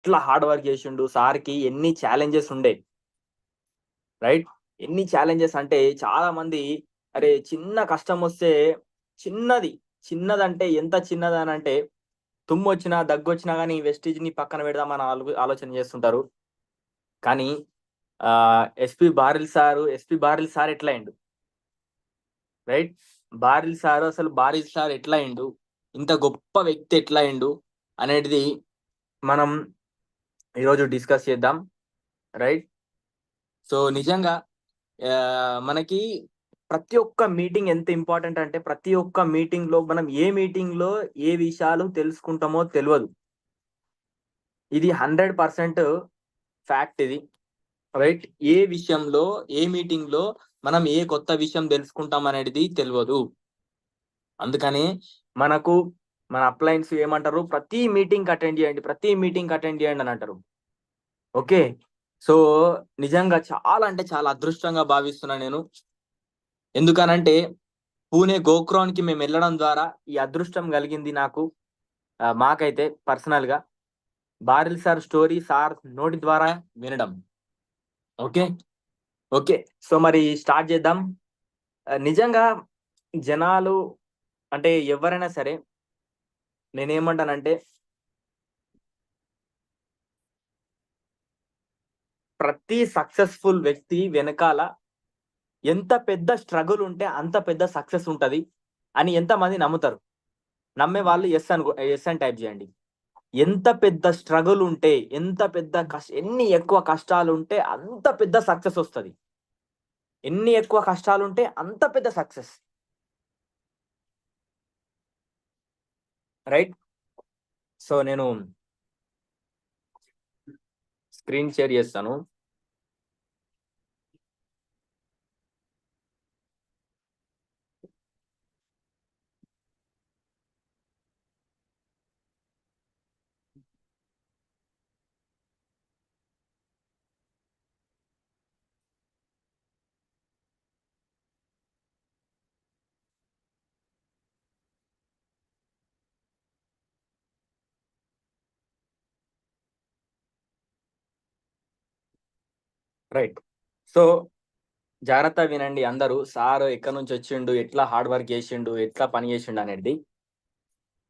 ఎట్లా hard work చేసిండు, సార్కి ఎన్ని ఛాలెంజెస్ ఉండే, రైట్? ఎన్ని ఛాలెంజెస్ అంటే చాలా మంది అరే చిన్న కష్టం వస్తే చిన్నది చిన్నదంటే ఎంత చిన్నదని అంటే తుమ్ము వచ్చినా దగ్గు వచ్చినా కానీ వెస్టీజ్ ని పక్కన పెడదామని ఆలోచన చేస్తుంటారు. కానీ ఎస్పి బారిల్ సార్ ఎట్లా అయిండు, రైట్? బారిల్ సార్ ఎట్లా అయిండు, ఇంత గొప్ప వ్యక్తి ఎట్లా అయిండు అనేది మనం ఈరోజు డిస్కస్ చేద్దాం, రైట్? సో నిజంగా మనకి ప్రతి ఒక్క మీటింగ్ ఎంత ఇంపార్టెంట్ అంటే ప్రతి ఒక్క మీటింగ్ లో మనం ఏ మీటింగ్ లో ఏ విషయాలు తెలుసుకుంటామో తెలియదు. ఇది 100% ఫ్యాక్ట్ ఇది, రైట్? ఏ విషయంలో ఏ మీటింగ్ లో మనం ఏ కొత్త విషయం తెలుసుకుంటాం అనేది తెలియదు. అందుకని మనకు మన అప్లయన్స్ ఏమంటారు, ప్రతి మీటింగ్ అటెండ్ చేయండి అని అంటారు. ఓకే, సో నిజంగా చాలా అంటే చాలా అదృష్టంగా భావిస్తున్నా నేను. ఎందుకనంటే పూణే గోక్రాన్ కి మేము వెళ్ళడం ద్వారా ఈ అదృష్టం కలిగింది నాకు, మాకైతే పర్సనల్ గా బారిల్ సార్ స్టోరీ సార్ నోటి ద్వారా వినడం. ఓకే ఓకే, సో మరి స్టార్ట్ చేద్దాం. నిజంగా జనాలు అంటే ఎవరైనా సరే నేనేమంటానంటే ప్రతి సక్సెస్ఫుల్ వ్యక్తి వెనకాల ఎంత పెద్ద స్ట్రగుల్ ఉంటే అంత పెద్ద సక్సెస్ ఉంటది అని ఎంతమంది నమ్ముతారు? నమ్మే వాళ్ళు ఎస్ అని టైప్ చేయండి. ఎంత పెద్ద స్ట్రగుల్ ఉంటే, ఎంత పెద్ద ఎన్ని ఎక్కువ కష్టాలు ఉంటే అంత పెద్ద సక్సెస్ వస్తుంది. ఎన్ని ఎక్కువ కష్టాలు ఉంటే అంత పెద్ద సక్సెస్, రైట్? సో నేను స్క్రీన్ షేర్ చేస్తాను. రైట్, సో జాగ్రత్త వినండి అందరూ. సార్ ఎక్కడి నుంచి వచ్చిండు, ఎట్లా హార్డ్ వర్క్ చేసిండు, ఎట్లా పని చేసిండు అనేది.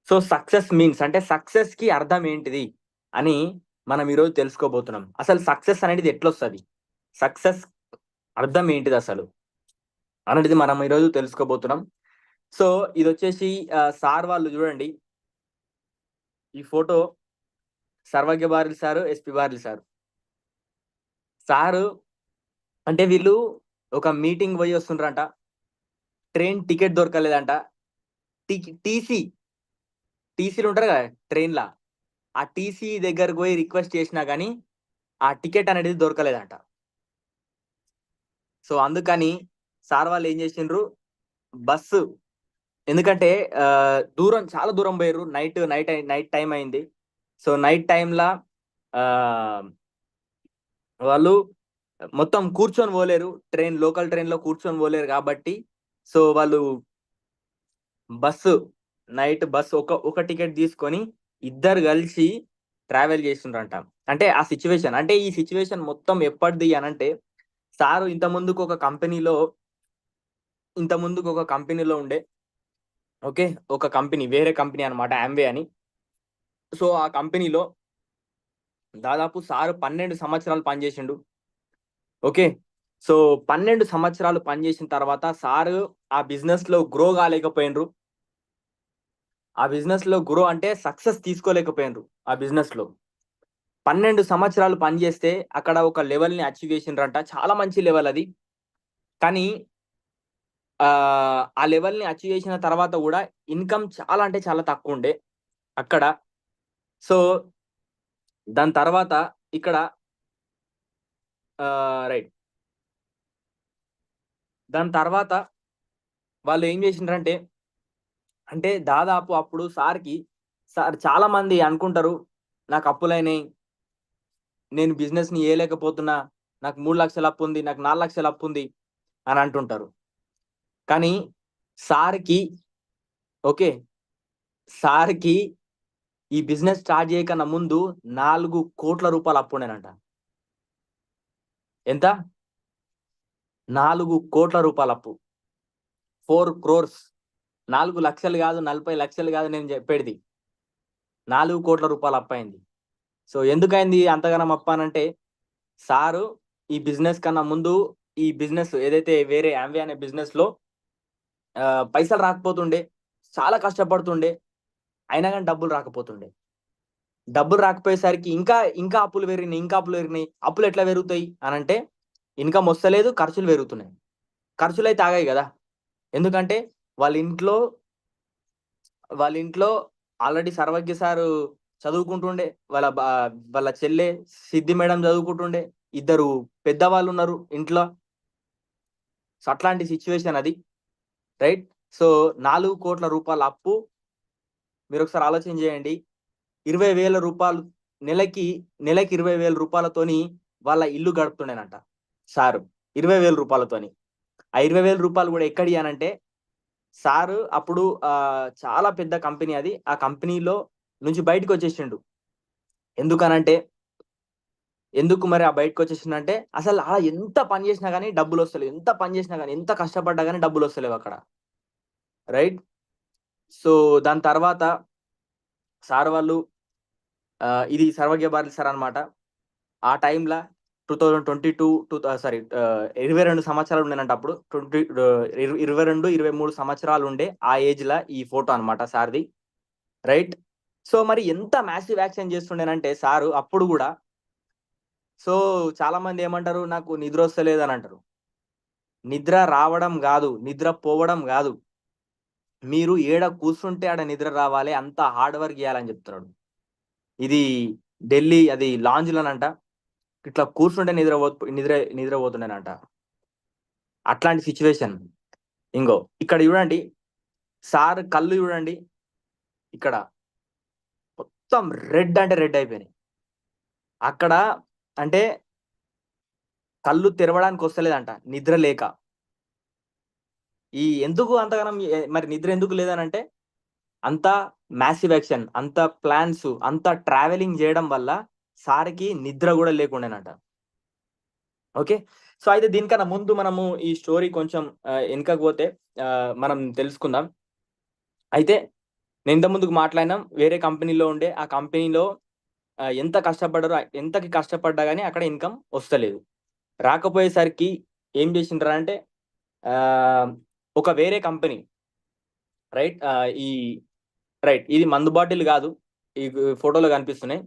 సో సక్సెస్ మీన్స్ అంటే సక్సెస్ కి అర్థం ఏంటిది అని మనం ఈరోజు తెలుసుకోబోతున్నాం. అసలు సక్సెస్ అనేది ఎట్లా వస్తుంది, సక్సెస్ అర్థం ఏంటిది అసలు అనేది మనం ఈరోజు తెలుసుకోబోతున్నాం. సో ఇది వచ్చేసి సార్ వాళ్ళు చూడండి, ఈ photo Sarvagna Baril sir, SP Baril sir అంటే వీళ్ళు ఒక మీటింగ్ పోయి వస్తుండ్రంట, ట్రైన్ టికెట్ దొరకలేదంట. టీసీలు ఉంటారు కదా ట్రైన్లా, ఆ టీసీ దగ్గరకు పోయి రిక్వెస్ట్ చేసినా కానీ ఆ టికెట్ అనేది దొరకలేదంట. సో అందుకని సార్ వాళ్ళు ఏం చేసిండ్రు, బస్సు ఎందుకంటే దూరం చాలా దూరం పోయారు, నైట్ టైం అయింది. సో నైట్ టైంలా వాళ్ళు మొత్తం కూర్చొని పోలేరు, లోకల్ ట్రైన్ లో కూర్చొని పోలేరు కాబట్టి సో వాళ్ళు నైట్ బస్సు ఒక టికెట్ తీసుకొని ఇద్దరు కలిసి ట్రావెల్ చేస్తుండ్రంట. అంటే ఆ సిచ్యువేషన్ అంటే ఈ సిచ్యువేషన్ మొత్తం ఎప్పటిది అనంటే సారు ఇంత ముందుకు ఒక కంపెనీలో ఉండే. ఓకే, ఒక కంపెనీ, వేరే కంపెనీ అనమాట, ఆంవే అని. సో ఆ కంపెనీలో దాదాపు సారు 12 సంవత్సరాలు పనిచేసిండు. ఓకే, సో 12 సంవత్సరాలు పనిచేసిన తర్వాత సారు ఆ బిజినెస్ లో గ్రో కాలేకపోయినరు. ఆ బిజినెస్ లో గ్రో అంటే సక్సెస్ తీసుకోలేకపోయినరు. ఆ బిజినెస్ లో 12 సంవత్సరాలు పనిచేస్తే అక్కడ ఒక లెవెల్ ని అచీవ్ చేసిండ్రంట, చాలా మంచి లెవెల్ అది. కానీ ఆ లెవెల్ ని అచీవ్ చేసిన తర్వాత కూడా ఇన్కమ్ చాలా అంటే చాలా తక్కువ ఉండే అక్కడ. సో దాని తర్వాత ఇక్కడ రైట్, దాని తర్వాత వాళ్ళు ఏం చేసిండ్రంటే అంటే దాదాపు అప్పుడు సార్ చాలా మంది అనుకుంటారు, నాకు అప్పులైనాయి, నేను బిజినెస్ ని చేయలేకపోతున్నా, నాకు 3 లక్షల అప్పు ఉంది, నాకు 4 లక్షల అప్పు ఉంది అని అంటుంటారు. కానీ సార్కి ఓకే సార్కి ఈ బిజినెస్ స్టార్ట్ చేయకన్నా ముందు 4 కోట్ల రూపాయలు అప్పు ఉండేనంట. ఎంత? 4 కోట్ల రూపాయల అప్పు. 4 crores. 4 లక్షలు కాదు, 40 లక్షలు కాదు నేను చెప్పేది. 4 కోట్ల రూపాయలు అప్పయింది. సో ఎందుకైంది అంతగానం అప్పానంటే, సారు ఈ బిజినెస్ కన్నా ముందు ఈ బిజినెస్ ఏదైతే వేరే యాంవే అనే బిజినెస్ లో పైసలు రాకపోతుండే, చాలా కష్టపడుతుండే, అయినా కానీ డబ్బులు రాకపోతుండే. డబ్బులు రాకపోయేసరికి ఇంకా అప్పులు పెరిగినాయి. అప్పులు ఎట్లా పెరుగుతాయి అని అంటే, ఇన్కమ్ వస్తలేదు, ఖర్చులు పెరుగుతున్నాయి. ఖర్చులు అయితే ఆగాయి కదా. ఎందుకంటే వాళ్ళ ఇంట్లో ఆల్రెడీ సర్వజ్ఞ సారు చదువుకుంటుండే, వాళ్ళ చెల్లె సిద్ధి మేడం చదువుకుంటుండే, 2 పెద్దవాళ్ళు ఉన్నారు ఇంట్లో. సో అట్లాంటి సిచ్యువేషన్ అది, రైట్. సో 4 కోట్ల రూపాయల అప్పు. మీరు ఒకసారి ఆలోచన చేయండి. 20,000 రూపాయలు నెలకి 20,000 రూపాయలతోని వాళ్ళ ఇల్లు గడుపుతుండేనంట సారు. 20,000 రూపాయలతోని. ఆ 20,000 రూపాయలు కూడా ఎక్కడి అనంటే, సారు అప్పుడు చాలా పెద్ద కంపెనీ అది. ఆ కంపెనీలో నుంచి బయటకు వచ్చేసిండు. ఎందుకు మరి ఆ బయటకు వచ్చేసిండంటే, అసలు ఎంత పని చేసినా కానీ డబ్బులు వస్తలేవు. ఎంత పని చేసినా కానీ, ఎంత కష్టపడ్డా కానీ డబ్బులు వస్తలేవు అక్కడ, రైట్. సో దాని తర్వాత సార్ వాళ్ళు ఇది సర్వజ్ఞ భారతి సార్ అనమాట. ఆ టైంలో 2022 22 సంవత్సరాలు ఉండేనంట అప్పుడు. 22, 23 సంవత్సరాలు ఉండే ఆ ఏజ్ లా ఈ ఫోటో అనమాట సార్ది, రైట్. సో మరి ఎంత మ్యాసివ్ యాక్షన్ చేస్తుండేనంటే సారు అప్పుడు కూడా. సో చాలా మంది ఏమంటారు, నాకు నిద్ర వస్తలేదు అని అంటారు. నిద్ర రావడం కాదు, నిద్ర పోవడం కాదు. మీరు ఏడ కూర్చుంటే ఆడ నిద్ర రావాలి, అంత హార్డ్ వర్క్ చేయాలని చెప్తున్నాడు. ఇది ఢిల్లీ అది లాంజ్లోనంట. ఇట్లా కూర్చుంటే నిద్రపోతుండేనంట. అట్లాంటి సిచ్యువేషన్. ఇంకో ఇక్కడ చూడండి, సార్ కళ్ళు చూడండి, ఇక్కడ మొత్తం రెడ్ అంటే రెడ్ అయిపోయినాయి. అక్కడ అంటే కళ్ళు తెరవడానికి వస్తలేదంట, నిద్ర లేక. ఎందుకు అంతగానం మరి నిద్ర ఎందుకు లేదనంటే, అంత మ్యాసివ్ యాక్షన్, అంత ప్లాన్స్, అంత ట్రావెలింగ్ చేయడం వల్ల సార్కి నిద్ర కూడా లేకుండానంట. ఓకే. సో అయితే దీనికన్నా ముందు మనము ఈ స్టోరీ కొంచెం వెనకకు పోతే మనం తెలుసుకుందాం. అయితే నేను ఇంత ముందుకు మాట్లాడినాం, వేరే కంపెనీలో ఉండే, ఆ కంపెనీలో ఎంతకి కష్టపడ్డా కానీ అక్కడ ఇన్కమ్ వస్తలేదు. రాకపోయేసరికి ఏం చేసిండ్రా అంటే, ఒక వేరే కంపెనీ, రైట్. ఇది మందు బాటిల్ కాదు, ఈ ఫోటోలో కనిపిస్తున్నాయి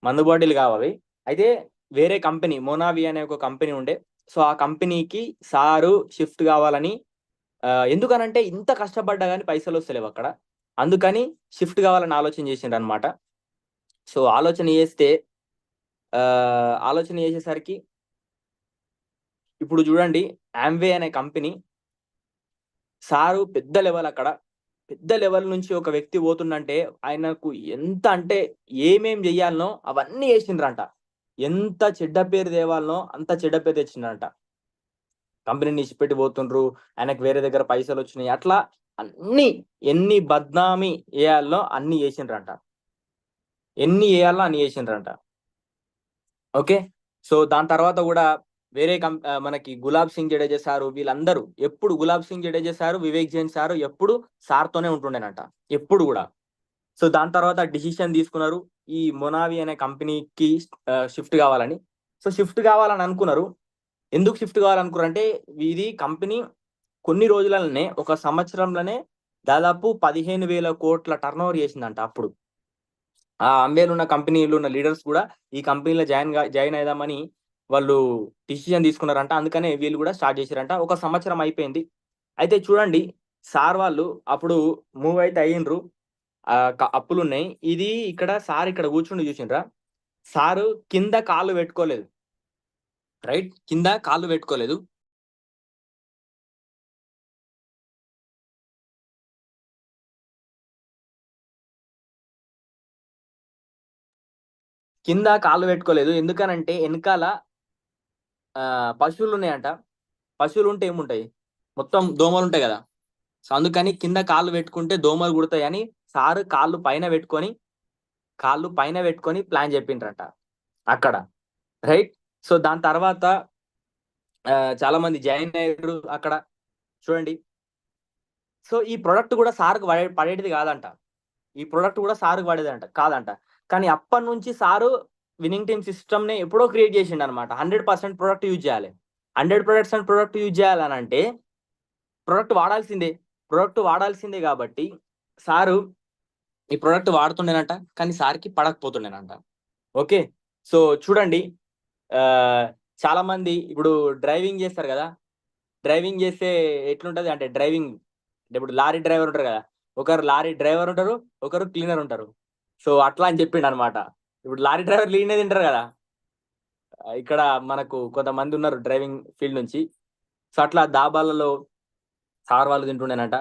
మందు బాటిల్ కావు అవి. అయితే వేరే కంపెనీ, మోనావి అనే ఒక కంపెనీ ఉండే. సో ఆ కంపెనీకి సారు షిఫ్ట్ కావాలని, ఎందుకనంటే ఇంత కష్టపడ్డా కానీ పైసలు వస్తలేవు అక్కడ, అందుకని షిఫ్ట్ కావాలని ఆలోచన చేసిండ్రు అనమాట. సో ఆలోచన చేసేసరికి ఇప్పుడు చూడండి, యాంవే అనే కంపెనీ, సారు పెద్ద లెవెల్ నుంచి ఒక వ్యక్తి పోతుందంటే ఆయనకు ఎంత అంటే ఏమేం చెయ్యాలనో అవన్నీ చేసిండ్రంట. ఎంత చెడ్డ పేరు తేవాలనో అంత చెడ్డ పేరు తెచ్చిండ్రంట. కంపెనీని ఇచ్చిపెట్టి పోతుండ్రు, ఆయనకు వేరే దగ్గర పైసలు వచ్చినాయి, అట్లా ఎన్ని బద్నామీ వేయాలనో అన్ని చేసిండ్రంట. ఓకే. సో దాని తర్వాత కూడా వేరే మనకి గులాబ్ సింగ్ జడేజా సారు, వీళ్ళందరూ ఎప్పుడు గులాబ్ సింగ్ జడేజా సారు, వివేక్ జైన్ సారు ఎప్పుడు సార్తోనే ఉంటుండేనంట, ఎప్పుడు కూడా. సో దాని తర్వాత డిసిషన్ తీసుకున్నారు, ఈ మొనావి అనే కంపెనీకి షిఫ్ట్ కావాలని. సో షిఫ్ట్ కావాలని అనుకున్నారు. ఎందుకు షిఫ్ట్ కావాలనుకున్నారు అంటే, ఇది కంపెనీ కొన్ని రోజులనే, ఒక సంవత్సరంలోనే దాదాపు 15,000 కోట్ల టర్న్ ఓవర్ చేసిందంట అప్పుడు. ఆ అంబేలో ఉన్న కంపెనీలో ఉన్న లీడర్స్ కూడా ఈ కంపెనీలో జాయిన్ అయిదామని వాళ్ళు డిసిషన్ తీసుకున్నారంట. అందుకనే వీళ్ళు కూడా స్టార్ట్ చేశారంట. ఒక సంవత్సరం అయిపోయింది. అయితే చూడండి, సార్ వాళ్ళు అప్పుడు మూవ్ అయితే అయ్యిండ్రు, అప్పులున్నాయి. ఇది ఇక్కడ సార్ ఇక్కడ కూర్చుండి చూసిండ్రా, సారు కింద కాళ్ళు పెట్టుకోలేదు, రైట్. కింద కాళ్ళు పెట్టుకోలేదు. ఎందుకనంటే వెనకాల పశువులు ఉన్నాయంట. పశువులు ఉంటే ఏముంటాయి, మొత్తం దోమలు ఉంటాయి కదా. సో అందుకని కింద కాళ్ళు పెట్టుకుంటే దోమలు కుడతాయని సారు కాళ్ళు పైన పెట్టుకొని కాళ్ళు పైన పెట్టుకొని ప్లాన్ చెప్పిండ్రంట అక్కడ, రైట్. సో దాని తర్వాత చాలా మంది జాయిన్ అయ్యారు అక్కడ, చూడండి. సో ఈ ప్రొడక్ట్ కూడా సార్కు పడేటిది కాదంట, ఈ ప్రొడక్ట్ కూడా సార్కు పడేదంట కాదంట. కానీ అప్పటి నుంచి సారు విన్నింగ్ టీమ్ సిస్టమ్ ని ఎప్పుడో క్రియేట్ చేసిండు అనమాట. 100% ప్రొడక్ట్ యూజ్ చేయాలి, 100% ప్రొడక్ట్ యూజ్ చేయాలని అంటే ప్రొడక్ట్ వాడాల్సిందే, ప్రొడక్ట్ వాడాల్సిందే. కాబట్టి సారు ఈ ప్రొడక్ట్ వాడుతుండేనంట, కానీ సార్కి పడకపోతుండేనంట. ఓకే. సో చూడండి, చాలా మంది ఇప్పుడు డ్రైవింగ్ చేస్తారు కదా, డ్రైవింగ్ చేస్తే ఎట్లుంటది అంటే డ్రైవింగ్ అంటే ఇప్పుడు లారీ డ్రైవర్ ఉంటారు కదా, ఒకరు లారీ డ్రైవర్ ఉంటారు, ఒకరు క్లీనర్ ఉంటారు. సో అట్లా అని చెప్పిండు అనమాట. ఇప్పుడు లారీ డ్రైవర్ లీనే తింటారు కదా, ఇక్కడ మనకు కొంతమంది ఉన్నారు డ్రైవింగ్ ఫీల్డ్ నుంచి. సో అట్లా దాబాలలో సార్ వాళ్ళు తింటుండేనంట,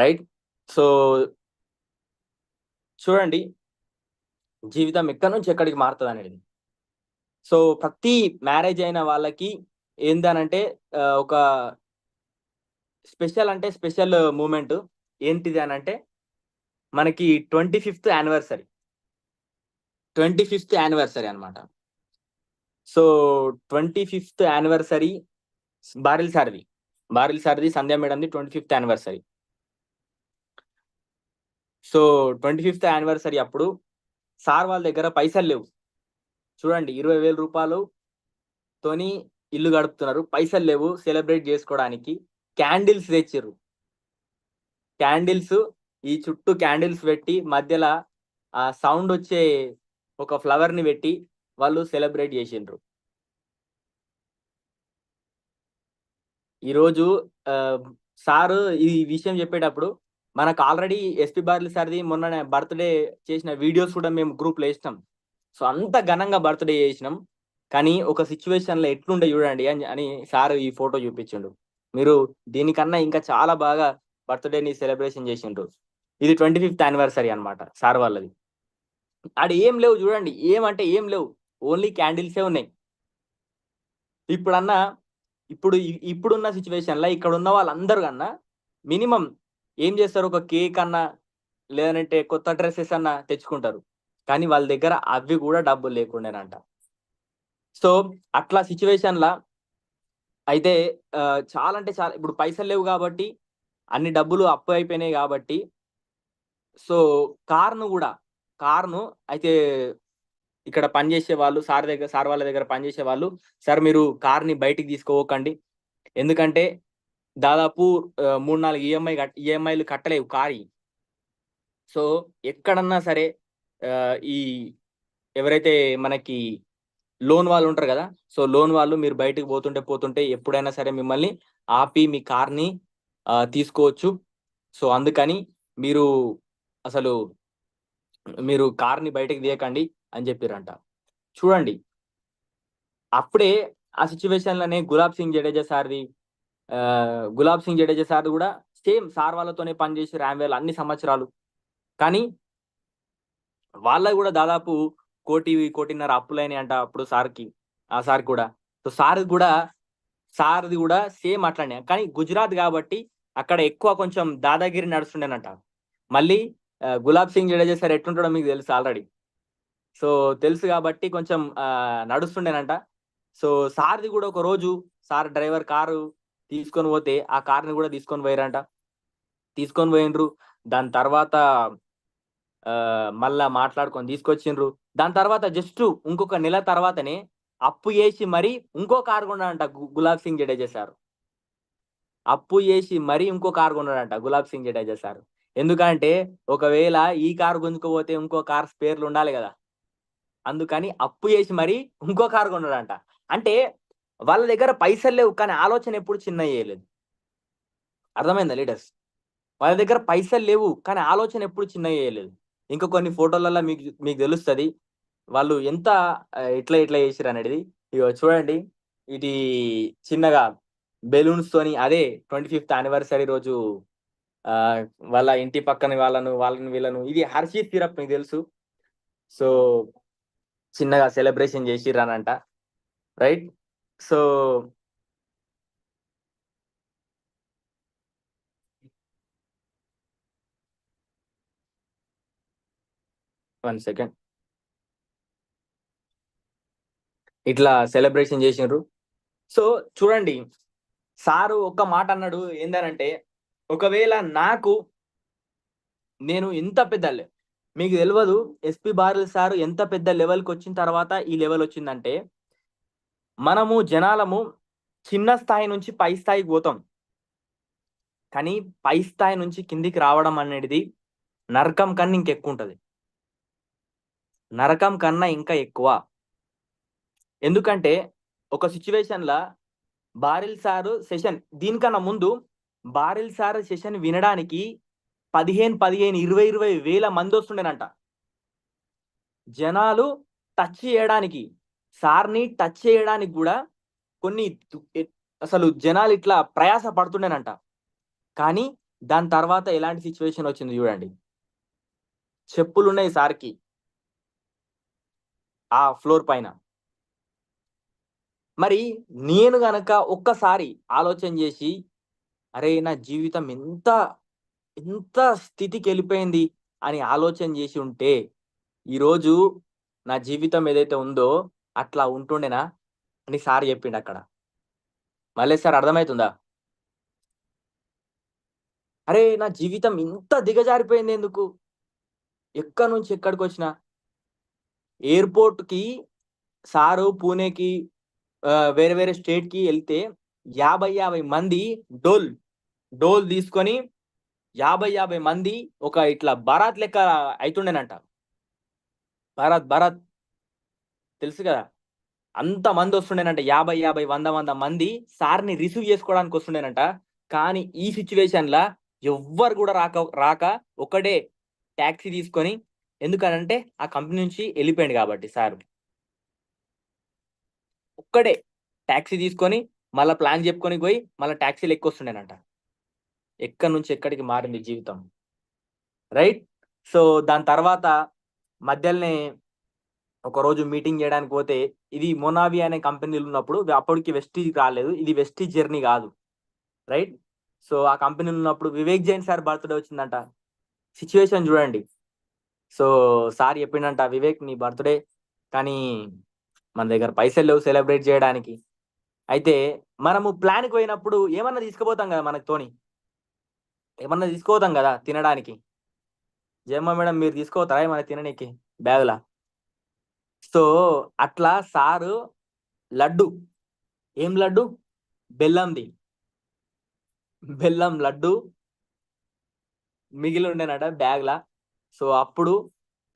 రైట్. సో చూడండి, జీవితం ఎక్కడి నుంచి ఎక్కడికి మారుతుంది అనేది. సో ప్రతి మ్యారేజ్ అయిన వాళ్ళకి ఏందనంటే ఒక స్పెషల్ అంటే స్పెషల్ మూమెంట్ ఏంటిది అని అంటే మనకి 25th యానివర్సరీ, 25th యానివర్సరీ అనమాట. సో 25th యానివర్సరీ బారిల్ సార్ది, బారిల్ సార్ది సంధ్యా మేడంది 25th anniversary. So 25th anniversary అప్పుడు సార్ వాళ్ళ దగ్గర పైసలు లేవు, చూడండి 20,000 రూపాయలు తోని ఇల్లు గడుపుతున్నారు, పైసలు లేవు సెలబ్రేట్ చేసుకోవడానికి. క్యాండిల్స్ తెచ్చిర్రు, క్యాండిల్స్, ఈ చుట్టూ క్యాండిల్స్ పెట్టి మధ్యలో ఆ సౌండ్ వచ్చే ఒక ఫ్లవర్ ని పెట్టి వాళ్ళు సెలబ్రేట్ చేసిండ్రు. ఈరోజు సారు ఈ విషయం చెప్పేటప్పుడు మనకు ఆల్రెడీ ఎస్పి బార్లీ సార్ది మొన్న బర్త్డే చేసిన వీడియోస్ కూడా మేము గ్రూప్ లో వేసినాం. సో అంత ఘనంగా బర్త్డే చేసినాం, కానీ ఒక సిచ్యువేషన్ లో ఎట్లుండే చూడండి అని సార్ ఈ ఫోటో చూపించిండు. మీరు దీనికన్నా ఇంకా చాలా బాగా బర్త్డేని సెలబ్రేషన్ చేసిండ్రు. ఇది 25th యానివర్సరీ అనమాట సార్ వాళ్ళది. ఆడ ఏం లేవు చూడండి, ఏమంటే ఏం లేవు, ఓన్లీ క్యాండిల్సే ఉన్నాయి. ఇప్పుడన్నా ఇప్పుడున్న సిచ్యువేషన్ లో ఇక్కడ ఉన్న వాళ్ళందరూ కన్నా మినిమం ఏం చేస్తారు, ఒక కేక్ అన్నా లేదంటే కొత్త డ్రెస్సెస్ అన్నా తెచ్చుకుంటారు, కానీ వాళ్ళ దగ్గర అవి కూడా డబ్బులు లేకుండేనంట. సో అట్లా సిచ్యువేషన్ లా అయితే చాలా అంటే చాలా ఇప్పుడు పైసలు లేవు కాబట్టి అన్ని డబ్బులు అప్పు అయిపోయినాయి కాబట్టి సో కార్ను అయితే ఇక్కడ పనిచేసే వాళ్ళు సార్ వాళ్ళ దగ్గర పనిచేసే వాళ్ళు, సార్ మీరు కార్ని బయటికి తీసుకోకండి, ఎందుకంటే దాదాపు 3-4 ఈఎంఐలు కట్టలేవు కారి. సో ఎక్కడన్నా సరే ఈ ఎవరైతే మనకి లోన్ వాళ్ళు ఉంటారు కదా, సో లోన్ వాళ్ళు మీరు బయటకు పోతుంటే ఎప్పుడైనా సరే మిమ్మల్ని ఆపి మీ కార్ని తీసుకోవచ్చు. సో అందుకని మీరు అసలు మీరు కార్ని బయటకు తీయకండి అని చెప్పిరంట. చూడండి, అప్పుడే ఆ సిచ్యువేషన్ లోనే గులాబ్ సింగ్ జడేజా సార్ కూడా సేమ్ సార్ వాళ్ళతోనే పనిచేసి రామ్వేల్ అన్ని సంవత్సరాలు, కానీ వాళ్ళకి కూడా దాదాపు 1.5 కోటి అప్పులైనాయి అంట అప్పుడు సార్కి, ఆ సార్ కూడా. సో సార్ది కూడా సేమ్ అట్లానే, కానీ గుజరాత్ కాబట్టి అక్కడ ఎక్కువ కొంచెం దాదాగిరి నడుస్తుండేనంట. మళ్ళీ గులాబ్ సింగ్ జడేజా సార్ ఎట్లుంటాడో మీకు తెలుసు ఆల్రెడీ. సో తెలుసు కాబట్టి కొంచెం నడుస్తుండేనంట. సో సార్ది కూడా ఒక రోజు సార్ డ్రైవర్ కారు తీసుకొని పోతే ఆ కార్ని కూడా తీసుకొని పోయిండ్రు. దాని తర్వాత మళ్ళా మాట్లాడుకొని తీసుకొచ్చిండ్రు. దాని తర్వాత జస్ట్ ఇంకొక నెల తర్వాతనే అప్పు చేసి మరి ఇంకో కారు కొన్నాడంట గులాబ్ సింగ్ జడేజా సార్. అప్పు చేసి మరి ఇంకో కారు కొన్నాడంట గులాబ్ సింగ్ జడేజా సార్. ఎందుకంటే ఒకవేళ ఈ కారు గుంజుకుపోతే ఇంకో కార్ స్పేర్లు ఉండాలి కదా, అందుకని అప్పు చేసి మరి ఇంకో కారు కొన్నాడంట. అంటే వాళ్ళ దగ్గర పైసలు లేవు, కానీ ఆలోచన ఎప్పుడు చిన్న చేయలేదు. అర్థమైందా లీడర్స్? వాళ్ళ దగ్గర పైసలు లేవు, కానీ ఆలోచన ఎప్పుడు చిన్న చేయలేదు. ఇంకా కొన్ని ఫోటోలలో మీకు తెలుస్తుంది వాళ్ళు ఎంత ఇట్లా చేసిరు అనేది. ఇగో చూడండి, ఇది చిన్నగా బెలూన్స్ తోని అదే 25th యానివర్సరీ రోజు వాళ్ళ ఇంటి పక్కన వాళ్ళని వీళ్ళను, ఇది హర్షీస్ సిరప్ మీకు తెలుసు. సో చిన్నగా సెలబ్రేషన్ చేసిర్రనంట, రైట్. So 1 second. ఇట్లా సెలబ్రేషన్ చేసిండ్రు. సో చూడండి, సారు ఒక్క మాట అన్నాడు ఏందనంటే, ఒకవేళ నేను ఇంత పెద్ద మీకు తెలియదు ఎస్పి బారెల్ సార్ ఎంత పెద్ద లెవెల్కి వచ్చిన తర్వాత ఈ లెవెల్ వచ్చిందంటే, మనము జనాలము చిన్న స్థాయి నుంచి పై స్థాయికి పోతాం, కానీ పై స్థాయి నుంచి కిందికి రావడం అనేది నరకం కన్నా ఇంకెక్కువ ఉంటుంది. నరకం కన్నా ఇంకా ఎక్కువ. ఎందుకంటే ఒక సిచ్యువేషన్లో బారెల్ సారు సెషన్, దీనికన్నా ముందు బారెల్ సార్ సెషన్ వినడానికి 15, 20 వేల మంది వస్తుండేనంట. జనాలు టచ్ చేయడానికి, సార్ని టచ్ చేయడానికి కూడా కొన్ని అసలు జనాలు ఇట్లా ప్రయాస పడుతుండేనంట. కానీ దాని తర్వాత ఎలాంటి సిచ్యువేషన్ వచ్చింది చూడండి. చెప్పులున్నాయి సార్కి ఆ ఫ్లోర్ పైన. మరి నేను గనక ఒక్కసారి ఆలోచన చేసి, అరే నా జీవితం ఎంత స్థితికి వెళ్ళిపోయింది అని ఆలోచన చేసి ఉంటే, ఈరోజు నా జీవితం ఏదైతే ఉందో అట్లా ఉంటుండేనా అని సార్ చెప్పిండు అక్కడ. మళ్ళీ సార్ అర్థమవుతుందా? అరే నా జీవితం ఇంత దిగజారిపోయింది ఎందుకు, ఎక్కడి నుంచి ఎక్కడికి వచ్చినా. ఎయిర్పోర్ట్కి సారు పూణేకి వేరే వేరే స్టేట్కి వెళ్తే 50 మంది డోల్ తీసుకొని 50 మంది ఒక ఇట్లా బరాత్ లెక్క అవుతుండేనంట. బరాత్ తెలుసు కదా, అంత మంది వస్తుండేనంట. 50 100 మంది సార్ని రిసీవ్ చేసుకోవడానికి వస్తుండేనంట. కానీ ఈ సిచ్యువేషన్లా ఎవ్వరు కూడా రాక ఒకడే ట్యాక్సీ తీసుకొని, ఎందుకనంటే ఆ కంపెనీ నుంచి వెళ్ళిపోయాడు కాబట్టి సార్ ఒక్కడే ట్యాక్సీ తీసుకొని మళ్ళీ ప్లాన్ చెప్పుకొని పోయి మళ్ళీ ట్యాక్సీలు ఎక్కొస్తుండేనంట. ఎక్కడి నుంచి ఎక్కడికి మారింది జీవితం, రైట్? సో దాని తర్వాత మధ్యలోనే ఒకరోజు మీటింగ్ చేయడానికి పోతే, ఇది మొనావి అనే కంపెనీలు ఉన్నప్పుడు, అప్పటికి వెస్టీజ్ రాలేదు, ఇది వెస్టీజ్ జర్నీ కాదు, రైట్? సో ఆ కంపెనీలు ఉన్నప్పుడు వివేక్ జైన్ సార్ బర్త్డే వచ్చిందంట. సిచ్యువేషన్ చూడండి. సో సార్ చెప్పిండంట, వివేక్ నీ బర్త్డే, కానీ మన దగ్గర పైసలు లేవు సెలబ్రేట్ చేయడానికి. అయితే మనము ప్లాన్కి పోయినప్పుడు ఏమన్నా తీసుకుపోతాం కదా, మనతోని ఏమన్నా తీసుకోతాం కదా తినడానికి. జయమ్మ మేడం మీరు తీసుకోతారా ఏమన్నా తినడానికి బ్యాగులా? సో అట్లా సారు లడ్డు, ఏం లడ్డు? బెల్లం లడ్డు మిగిలి ఉండేనట బ్యాగ్లా. సో అప్పుడు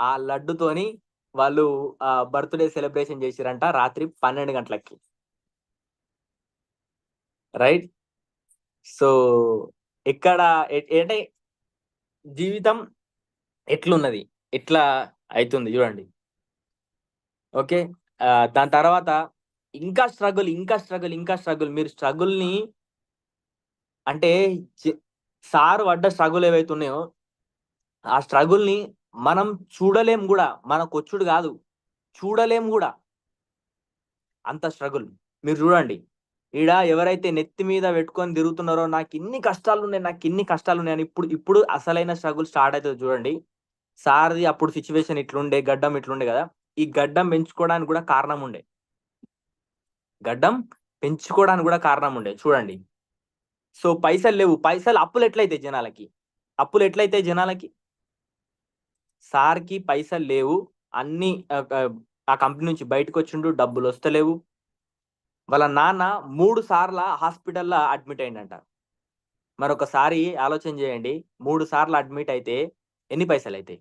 ఆ లడ్డుతోని వాళ్ళు బర్త్డే సెలబ్రేషన్ చేసిరంట రాత్రి 12 గంటలకి, రైట్? సో ఇక్కడ అంటే జీవితం ఎట్లున్నది, ఎట్లా అవుతుంది చూడండి. ఓకే, దాని తర్వాత ఇంకా స్ట్రగుల్. మీరు స్ట్రగుల్ని అంటే సారు పడ్డ స్ట్రగుల్ ఏవైతే ఉన్నాయో ఆ స్ట్రగుల్ని మనం చూడలేం కూడా, మనకు వచ్చుడు కాదు, చూడలేం కూడా అంత స్ట్రగుల్. మీరు చూడండి, ఈడ ఎవరైతే నెత్తి మీద పెట్టుకొని తిరుగుతున్నారో నాకు ఇన్ని కష్టాలు ఉన్నాయి అని ఇప్పుడు అసలైన స్ట్రగుల్ స్టార్ట్ అవుతుంది చూడండి. సార్ది అప్పుడు సిచ్యువేషన్ ఇట్లుండే, గడ్డం ఇట్లుండే కదా, ఈ గడ్డం పెంచుకోవడానికి కూడా కారణం ఉండే చూడండి. సో పైసలు లేవు, అప్పులు ఎట్లయితాయి జనాలకి? సార్కి పైసలు లేవు, అన్ని ఆ కంపెనీ నుంచి బయటకు వచ్చిండు, డబ్బులు వస్తలేవు. వాళ్ళ నాన్న 3 సార్ల హాస్పిటల్లో అడ్మిట్ అయిందంట. మరొకసారి ఆలోచన చేయండి, 3 సార్లు అడ్మిట్ అయితే ఎన్ని పైసలు అవుతాయి?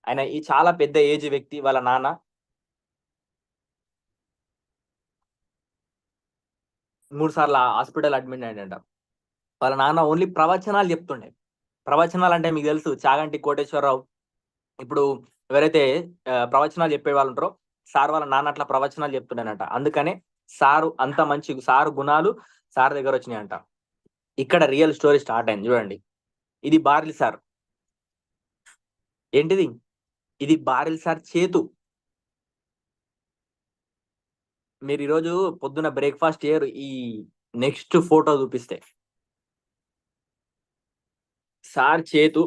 ఆయన ఈ చాలా పెద్ద ఏజ్ వ్యక్తి, వాళ్ళ నాన్న 3 సార్ల హాస్పిటల్ అడ్మిట్ అయ్యాడంట. వాళ్ళ నాన్న ఓన్లీ ప్రవచనాలు చెప్తుండే. ప్రవచనాలు అంటే మీకు తెలుసు, చాగంటి కోటేశ్వరరావు. ఇప్పుడు ఎవరైతే ప్రవచనాలు చెప్పే వాళ్ళు ఉంటారో, సార్ వాళ్ళ నాన్న అట్లా ప్రవచనాలు చెప్తుండేనంట. అందుకనే సారు గుణాలు సార్ దగ్గర వచ్చినాయంట. ఇక్కడ రియల్ స్టోరీ స్టార్ట్ అయింది చూడండి. ఇది బారిల్ సార్. ఏంటిది? ఇది బారిల్ సార్ చేతు. మీరు ఈరోజు పొద్దున బ్రేక్ఫాస్ట్ చేయరు, ఈ నెక్స్ట్ ఫోటో చూపిస్తే సార్ చేతు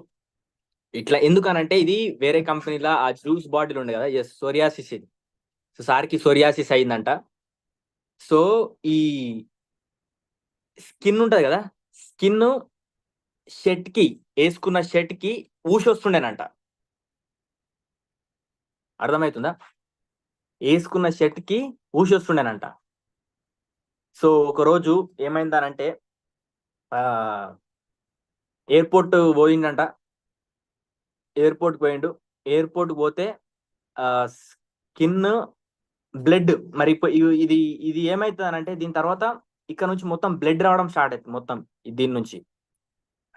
ఇట్లా ఎందుకనంటే ఇది వేరే కంపెనీలో ఆ జ్యూస్ బాటిల్ ఉండే కదా, ఎస్ సోరియాసిస్ ఇది. సో సార్కి సోరియాసిస్ అయిందంట. సో ఈ స్కిన్ ఉంటది కదా, స్కిన్ షర్ట్ కి వేసుకున్న షర్ట్ కి ఊసొస్తుండేనంట. అర్థమవుతుందా? వేసుకున్న షర్ట్ కి ఊసొస్తుండేనంట. సో ఒక రోజు ఏమైందనంటే ఎయిర్పోర్ట్ పోయిందంట. ఎయిర్పోర్ట్ పోయిండు. ఎయిర్పోర్ట్ పోతే స్కిన్ బ్లడ్ మరి ఇది ఇది ఏమైతుందనంటే దీని తర్వాత ఇక్కడ నుంచి మొత్తం బ్లడ్ రావడం స్టార్ట్ అవుతుంది మొత్తం దీని నుంచి.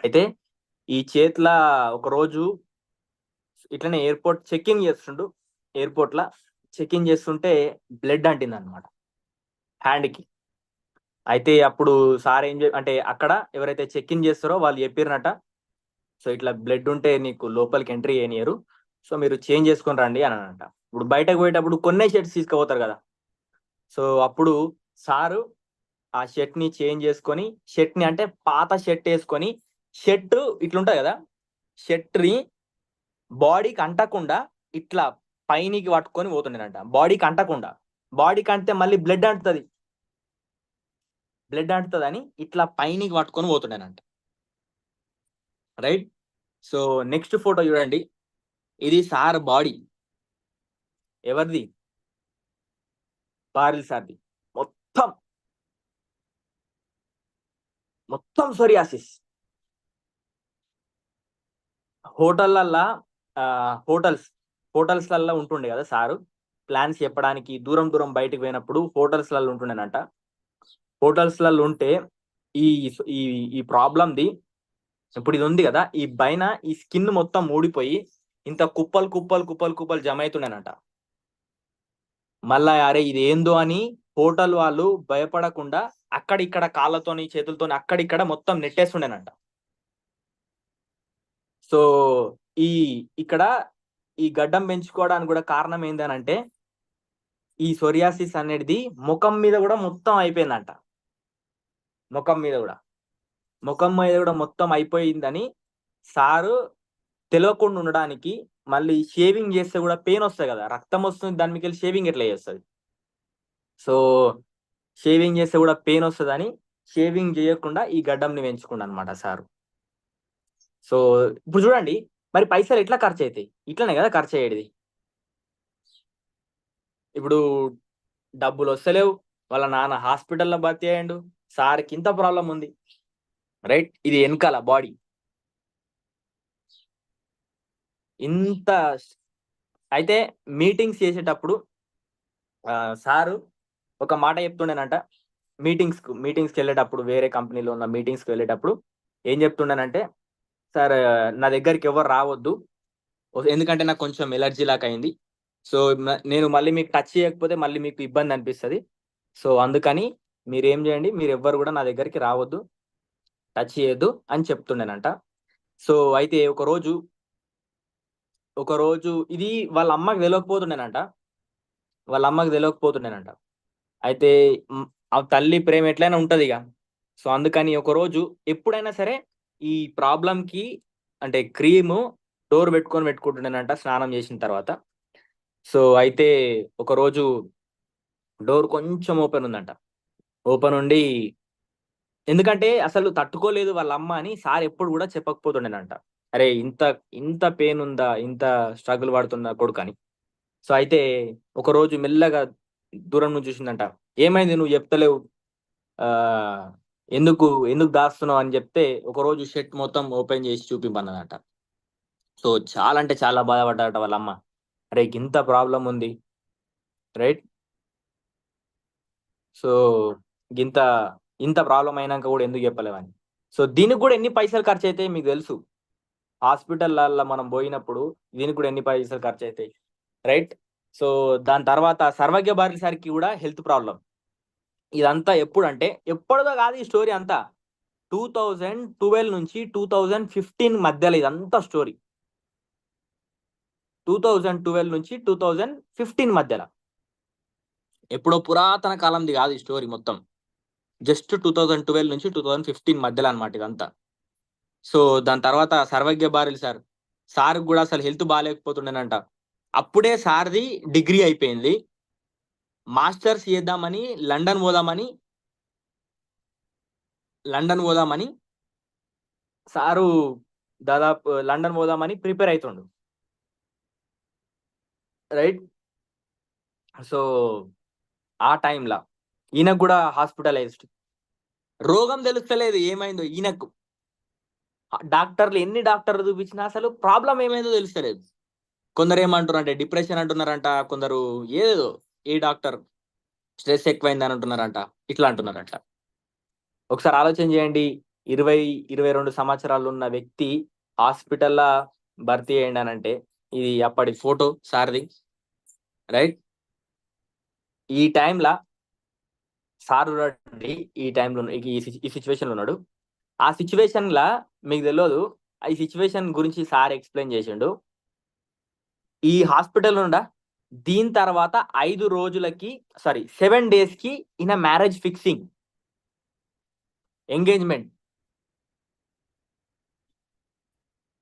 అయితే ఈ చేతుల ఒక రోజు ఇట్లనే ఎయిర్పోర్ట్ చెక్ ఇన్ చేస్తుండు. ఎయిర్పోర్ట్ లా చెక్ ఇన్ చేస్తుంటే బ్లడ్ అంటింది అనమాట హ్యాండ్ కి. అయితే అప్పుడు సార్ అంటే అక్కడ ఎవరైతే చెక్ ఇన్ చేస్తారో వాళ్ళు చెప్పిరనట, సో ఇట్లా బ్లడ్ ఉంటే నీకు లోపలికి ఎంట్రీ చేయనియరు, సో మీరు చేంజ్ చేసుకొని రండి అని అనంట. ఇప్పుడు బయటకు పోయేటప్పుడు కొన్నే షర్ట్స్ తీసుకుపోతారు కదా. సో అప్పుడు సారు ఆ షర్ట్ ని చేంజ్ చేసుకొని, షర్ట్ ని అంటే పాత షర్ట్ వేసుకొని, షర్ట్ ఇట్లుంటది కదా, షర్ట్ ని బాడీకి అంటకుండా ఇట్లా పైనికి పట్టుకొని పోతుండేనంట. బాడీకి అంటకుండా, బాడీకి అంటితే మళ్ళీ బ్లడ్ అంటుతుంది, బ్లడ్ అంటుతుందని ఇట్లా పైనికి పట్టుకొని పోతుండేనంట. రైట్. సో నెక్స్ట్ ఫోటో చూడండి. ఇది సార్ బాడీ. ఎవరిది? బారిల్ సార్ది. మొత్తం మొత్తం సోరియాసిస్. హోటళ్ళల్లా హోటల్స్లల్లో ఉంటుండే కదా సారు, ప్లాన్స్ చెప్పడానికి దూరం దూరం బయటకు పోయినప్పుడు హోటల్స్లలో ఉంటుండేనంట. హోటల్స్లలో ఉంటే ఈ ఈ ఈ ప్రాబ్లంది ఇప్పుడు ఇది ఉంది కదా, ఈ పైన ఈ స్కిన్ మొత్తం ఊడిపోయి ఇంత కుప్పలు కుప్పలు కుప్పలు కుప్పలు జమ అవుతుండేనంట. మళ్ళా అరే ఇది ఏందో అని హోటల్ వాళ్ళు భయపడకుండా అక్కడిక్కడ కాళ్ళతోని చేతులతోని అక్కడిక్కడ మొత్తం నెట్టేస్తుండేనంట. సో ఈ ఇక్కడ ఈ గడ్డం పెంచుకోవడానికి కూడా కారణం ఏందనంటే ఈ సోరియాసిస్ అనేది ముఖం మీద కూడా మొత్తం అయిపోయిందంట. ముఖం మీద కూడా మొత్తం అయిపోయిందని సారు తెలియకుండా ఉండడానికి మళ్ళీ షేవింగ్ చేస్తే కూడా పెయిన్ వస్తుంది కదా, రక్తం వస్తుంది దాని మీకు షేవింగ్ ఎట్లా చేస్తుంది. సో షేవింగ్ చేస్తే కూడా పెయిన్ వస్తుందని షేవింగ్ చేయకుండా ఈ గడ్డంని పెంచుకుండా అనమాట సారు. సో ఇప్పుడు చూడండి, మరి పైసలు ఎట్లా ఖర్చు అవుతాయి? ఇట్లనే కదా ఖర్చు అయ్యేది. ఇప్పుడు డబ్బులు వస్తలేవు, వాళ్ళ నాన్న హాస్పిటల్లో భర్తీ అయ్యాడు, సార్కి ఇంత ప్రాబ్లం ఉంది. రైట్. ఇది వెనకాల బాడీ ఇంత. అయితే మీటింగ్స్ చేసేటప్పుడు సారు ఒక మాట చెప్తుండేనంట. మీటింగ్స్కి వెళ్ళేటప్పుడు, వేరే కంపెనీలో ఉన్న మీటింగ్స్కి వెళ్ళేటప్పుడు ఏం చెప్తుండేనంటే, సార్ నా దగ్గరికి ఎవరు రావద్దు, ఎందుకంటే నాకు కొంచెం ఎలర్జీ లాగా అయింది. సో నేను మళ్ళీ మీకు టచ్ చేయకపోతే మళ్ళీ మీకు ఇబ్బంది అనిపిస్తుంది. సో అందుకని మీరు ఏం చేయండి, మీరు ఎవ్వరు కూడా నా దగ్గరికి రావద్దు, టచ్ చేయొద్దు అని చెప్తుండేనంట. సో అయితే ఒకరోజు ఇది వాళ్ళ అమ్మకి తెలియకపోతుండేనంట. అయితే ఆ తల్లి ప్రేమ ఎట్లయినా ఉంటది ఇక. సో అందుకని ఒకరోజు ఎప్పుడైనా సరే ఈ ప్రాబ్లంకి అంటే క్రీము డోర్ పెట్టుకుంటుండేనంట స్నానం చేసిన తర్వాత. సో అయితే ఒకరోజు డోర్ కొంచెం ఓపెన్ ఉందంట. ఓపెన్ ఉండి, ఎందుకంటే అసలు తట్టుకోలేదు వాళ్ళ అమ్మ అని సార్ ఎప్పుడు కూడా చెప్పకపోతుండేనంట, అరే ఇంత ఇంత పెయిన్ ఉందా, ఇంత స్ట్రగుల్ పడుతున్న కొడుకు అని. సో అయితే ఒకరోజు మెల్లగా దూరం నుంచి చూసిందంట. ఏమైంది నువ్వు చెప్తలేవు, ఆ ఎందుకు ఎందుకు దాస్తున్నావు అని చెప్తే ఒకరోజు షర్ట్ మొత్తం ఓపెన్ చేసి చూపించన్నదంట. సో చాలా అంటే చాలా బాధపడ్డారట వాళ్ళ అమ్మ. అరే ఇంత ప్రాబ్లం ఉంది. రైట్. సో ఇంత ఇంత ప్రాబ్లం అయినాక కూడా ఎందుకు చెప్పలేవని. సో దీనికి కూడా ఎన్ని పైసలు ఖర్చు అవుతాయి మీకు తెలుసు. హాస్పిటల్లో మనం పోయినప్పుడు దీనికి కూడా ఎన్ని పైసలు ఖర్చు అవుతాయి. రైట్. సో దాని తర్వాత సర్వజ్ఞ భారతి సార్కి కూడా హెల్త్ ప్రాబ్లం. ఇదంతా ఎప్పుడంటే ఎప్పుడుదో కాదు ఈ స్టోరీ అంతా, 2012 నుంచి 2015 మధ్యలో ఇదంతా స్టోరీ. 2012 నుంచి 2015 మధ్యలో, ఎప్పుడో పురాతన కాలంది కాదు ఈ స్టోరీ మొత్తం. జస్ట్ 2012 నుంచి 2015 మధ్యలో అనమాట ఇదంతా. సో దాని తర్వాత సర్వజ్ఞ బారిల్ సార్ సార్ కూడా అసలు హెల్త్ బాగాలేకపోతుండేనంట. అప్పుడే సార్ది డిగ్రీ అయిపోయింది. మాస్టర్స్ చేద్దామని లండన్ పోదామని సారు దాదాపు లండన్ పోదామని ప్రిపేర్ అవుతుండు. రైట్. సో ఆ టైంలో ఈయనకు కూడా హాస్పిటలైజ్డ్. రోగం తెలుస్తలేదు ఏమైందో ఈయనకు. ఎన్ని డాక్టర్లు చూపించినా అసలు ప్రాబ్లం ఏమైందో తెలుస్తలేదు. కొందరు ఏమంటారు అంటే డిప్రెషన్ అంటున్నారంట, కొందరు ఏదో ఏ డాక్టర్ స్ట్రెస్ ఎక్కువైందని అంటున్నారంట, ఇట్లా అంటున్నారంట. ఒకసారి ఆలోచన చేయండి, 22 సంవత్సరాలు ఉన్న వ్యక్తి హాస్పిటల్లో భర్తీ అయ్యండి అని అంటే, ఇది అప్పటి ఫోటో సార్ది. రైట్. ఈ టైంలో సార్ ఈ టైంలో ఈ సిచ్యువేషన్లో ఉన్నాడు. ఆ సిచ్యువేషన్లో మీకు తెలియదు, ఈ సిచ్యువేషన్ గురించి సార్ ఎక్స్ప్లెయిన్ చేసిండు. ఈ హాస్పిటల్ ఉండా దీని తర్వాత 7 days కి ఈయన మ్యారేజ్ ఫిక్సింగ్, ఎంగేజ్మెంట్.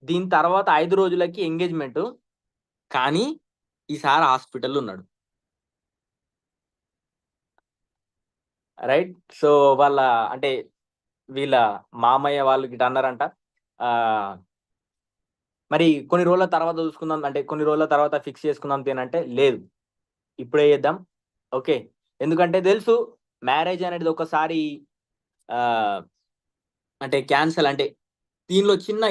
దీని తర్వాత 5 రోజులకి ఎంగేజ్మెంట్. కానీ ఈసారి హాస్పిటల్ ఉన్నాడు. రైట్. సో వాళ్ళ అంటే వీళ్ళ మామయ్య వాళ్ళు గిట్ట అన్నారంట, మరి కొన్ని రోజుల తర్వాత చూసుకుందాం అంటే కొన్ని రోజుల తర్వాత ఫిక్స్ చేసుకుందాం తేనంటే, లేదు ఇప్పుడే చేద్దాం. ఓకే. ఎందుకంటే తెలుసు మ్యారేజ్ అనేది ఒకసారి అంటే క్యాన్సల్, అంటే దీనిలో చిన్న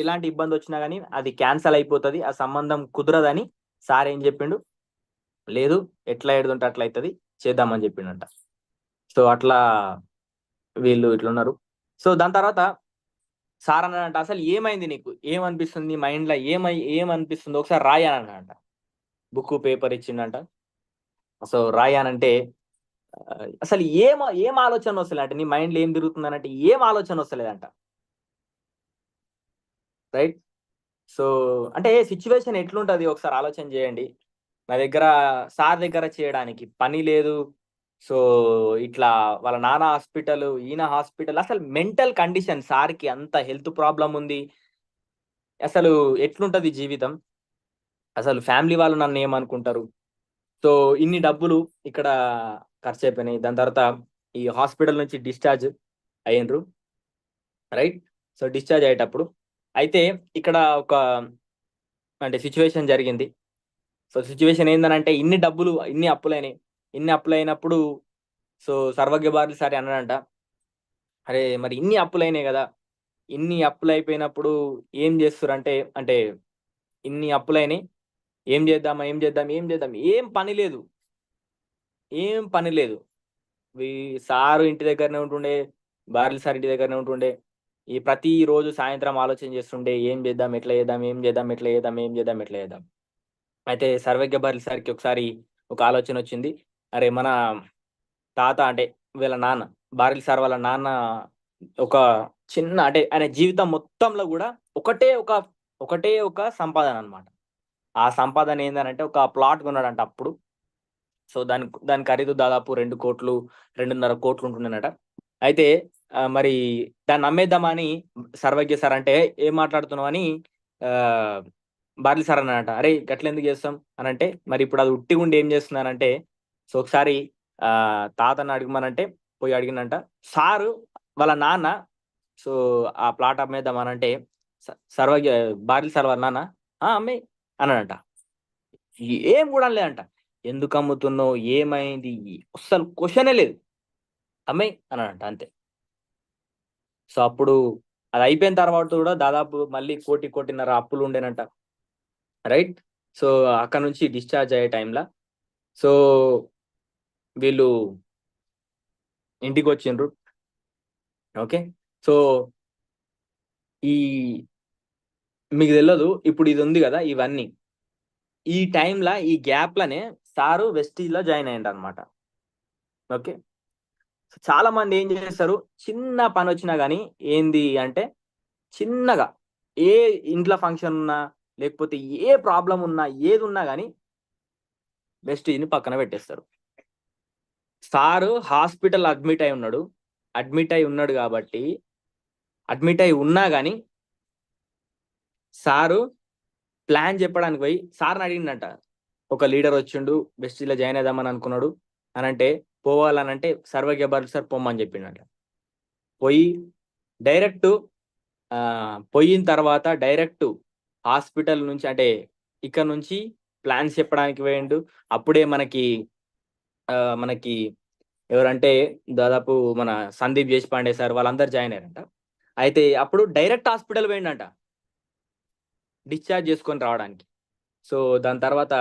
ఎలాంటి ఇబ్బంది వచ్చినా కానీ అది క్యాన్సల్ అయిపోతుంది, ఆ సంబంధం కుదరదని సార్ ఏం చెప్పిండు, లేదు ఎట్లా ఏడుతుంటే అట్లా అవుతుంది, చేద్దామని చెప్పిండంట. సో అట్లా వీళ్ళు ఇట్లున్నారు. సో దాని తర్వాత సార్ అన్నాడంట, అసలు ఏమైంది నీకు, ఏమనిపిస్తుంది మైండ్లో, ఏమనిపిస్తుంది ఒకసారి రాయానంట. బుక్ పేపర్ ఇచ్చిండంట. సో రాయానంటే అసలు ఏం ఆలోచన వస్తలేదు అంటే, నీ మైండ్లో ఏం తిరుగుతుంది అంటే ఏం ఆలోచన వస్తలేదంట. రైట్. సో అంటే సిచ్యువేషన్ ఎట్లుంటది ఒకసారి ఆలోచన చేయండి. నా దగ్గర సార్ దగ్గర చేయడానికి పని లేదు. సో ఇట్లా వాళ్ళ నాన్న హాస్పిటల్, ఈయన హాస్పిటల్, అసలు మెంటల్ కండిషన్ సార్కి, అంత హెల్త్ ప్రాబ్లం ఉంది. అసలు ఎట్లుంటది జీవితం, అసలు ఫ్యామిలీ వాళ్ళు నన్ను ఏమనుకుంటారు. సో ఇన్ని డబ్బులు ఇక్కడ ఖర్చు అయిపోయినాయి. దాని తర్వాత ఈ హాస్పిటల్ నుంచి డిశ్చార్జ్ అయ్యిండ్రు. రైట్. సో డిశ్చార్జ్ అయ్యేటప్పుడు అయితే ఇక్కడ ఒక అంటే సిచ్యువేషన్ జరిగింది. సో సిచ్యువేషన్ ఏందనంటే, ఇన్ని అప్పులైనాయి. ఇన్ని అప్పులైనప్పుడు సో సర్వజ్ఞ బార్లు సారి అన్నాడంట, అరే మరి ఇన్ని అప్పులైనాయి కదా, ఇన్ని అప్పులైపోయినప్పుడు ఏం చేస్తురంటే, అంటే ఇన్ని అప్పులైనాయి, ఏం చేద్దాం, ఏం పని లేదు. సారు ఇంటి దగ్గరనే ఉంటుండే, బార్లు సార్ ఇంటి దగ్గరనే ఉంటుండే. ఈ ప్రతి రోజు సాయంత్రం ఆలోచన చేస్తుండే, ఏం చేద్దాం, ఎట్లా చేద్దాం, ఎట్లా చేద్దాం. అయితే సర్వజ్ఞ బార్లు సార్కి ఒకసారి ఒక ఆలోచన వచ్చింది, అరే మన తాత అంటే వీళ్ళ నాన్న, బారెల్ సార్ వాళ్ళ నాన్న ఒక చిన్న అంటే ఆయన జీవితం మొత్తంలో కూడా ఒకటే ఒక సంపాదన అన్నమాట. ఆ సంపాదన ఏందనంటే ఒక ప్లాట్ కొన్నాడంట అప్పుడు. సో దాని ఖరీదు దాదాపు 2,00,00,000, 2.5 కోట్లు ఉంటుండేనట. అయితే మరి దాన్ని అమ్మేద్దామని సర్వజ్ఞ సార్ అంటే, ఏం మాట్లాడుతున్నావు అని బార్లీ సార్ అన్నాడంట, అరే గట్లెందుకు చేస్తాం అనంటే, మరి ఇప్పుడు అది ఉట్టిగుండి ఏం చేస్తున్నానంటే, సో ఒకసారి తాతని అడగమనంటే పోయి అడిగిండంట. సారు వాళ్ళ నాన్న సో ఆ ప్లాట్ అమ్మేద్దామనంటే సర్వజ్ఞ బార్లీ సార్ వాళ్ళ నాన్న అమ్మేయ్ అన్నాడంట. ఏం కూడా అనలేదంట. ఎందుకు అమ్ముతున్నావు, ఏమైంది, అస్సలు క్వశ్చనే లేదు, అమ్మేయ్ అన్నాడంట అంతే. సో అప్పుడు అది అయిపోయిన తర్వాత కూడా దాదాపు మళ్ళీ 1,00,00,000, 1,50,00,000 అప్పులు ఉండేనంట. రైట్. సో అక్కడ నుంచి డిశ్చార్జ్ అయ్యే టైంలో సో వీళ్ళు ఇంటికి వచ్చిండ్రు. ఓకే. సో ఈ మీకు తెలియదు, ఇప్పుడు ఇది ఉంది కదా ఇవన్నీ, ఈ టైంలో ఈ గ్యాప్‌లోనే సారు వెస్టీజ్‌లో జాయిన్ అయ్యిండన్నమాట. ఓకే. చాలా మంది ఏం చేస్తారు, చిన్న పనొచ్చినా గానీ ఏంది అంటే, చిన్నగా ఏ ఇంట్లో ఫంక్షన్ ఉన్నా, లేకపోతే ఏ ప్రాబ్లమ్ ఉన్నా, ఏదున్నా గానీ వెస్టీజ్‌ని పక్కన పెట్టేస్తారు. సారు హాస్పిటల్ అడ్మిట్ అయి ఉన్నాడు కాబట్టి, అడ్మిట్ అయి ఉన్నా గానీ సారు ప్లాన్ చెప్పడానికి పోయి సార్ని అడిగిండంట, ఒక లీడర్ వచ్చిండు బెస్టీలో జాయిన్ అవుదామని అనుకున్నాడు అని అంటే, పోవాలనంటే సర్వజ్ఞ బార్లు సార్ పొమ్మని చెప్పిండంట. పోయి డైరెక్ట్ పోయిన తర్వాత డైరెక్ట్ హాస్పిటల్ నుంచి అంటే ఇక్కడ నుంచి ప్లాన్స్ చెప్పడానికి పోయిండు. అప్పుడే మనకి ఎవరంటే దాదాపు మన సందీప్ దేశపాండే సార్ వాళ్ళందరూ జాయిన్ అయ్యారంట. అయితే అప్పుడు డైరెక్ట్ హాస్పిటల్ పోయిండంట డిశ్చార్జ్ చేసుకొని రావడానికి. సో దాని తర్వాత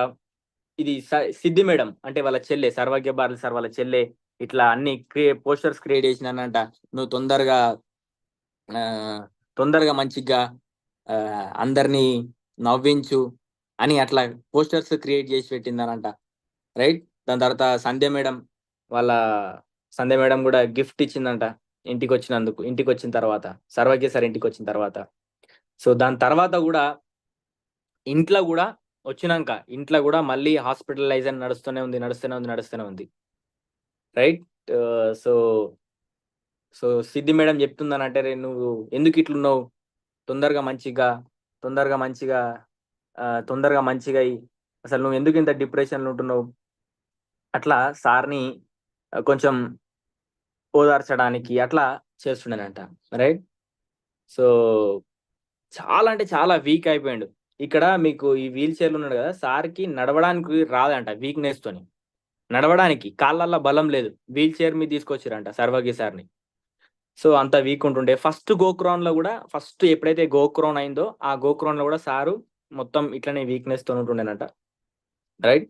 ఇది సిద్ధి మేడం అంటే వాళ్ళ చెల్లె, సర్వజ్ఞ బార్లు సార్ వాళ్ళ చెల్లె ఇట్లా అన్ని పోస్టర్స్ క్రియేట్ చేసినానంట. నువ్వు తొందరగా మంచిగా అందరినీ నవ్వించు అని అట్లా పోస్టర్స్ క్రియేట్ చేసి పెట్టిందనంట. రైట్. దాని తర్వాత సంధ్య మేడం కూడా గిఫ్ట్ ఇచ్చిందంట ఇంటికి వచ్చిన తర్వాత, సర్వజ్ఞ సార్ ఇంటికి వచ్చిన తర్వాత. సో దాని తర్వాత కూడా ఇంట్లో కూడా మళ్ళీ హాస్పిటలైజేషన్ నడుస్తూనే ఉంది. రైట్. సో సిద్ధి మేడం చెప్తుందనంటే, నువ్వు ఎందుకు ఇట్లున్నావు, తొందరగా మంచిగా అసలు నువ్వు ఎందుకు ఇంత డిప్రెషన్లో ఉంటున్నావు, అట్లా సార్ని కొంచెం ఓదార్చడానికి అట్లా చేస్తుండేనంట. రైట్. సో చాలా అంటే చాలా వీక్ అయిపోయాడు. ఇక్కడ మీకు ఈ వీల్ చైర్లో ఉన్నాడు కదా, సార్కి నడవడానికి రాదంట, వీక్నెస్ తోని నడవడానికి కాళ్ళల్లో బలం లేదు. వీల్ చైర్ మీద తీసుకొచ్చిరంట సర్వజ్ఞ సార్ని. సో అంత వీక్ ఉంటుండే. ఫస్ట్ ఎప్పుడైతే గోక్రోన్ అయిందో ఆ గోక్రోన్ లో కూడా సారు మొత్తం ఇట్లనే వీక్నెస్ తో ఉంటుండేనంట. రైట్.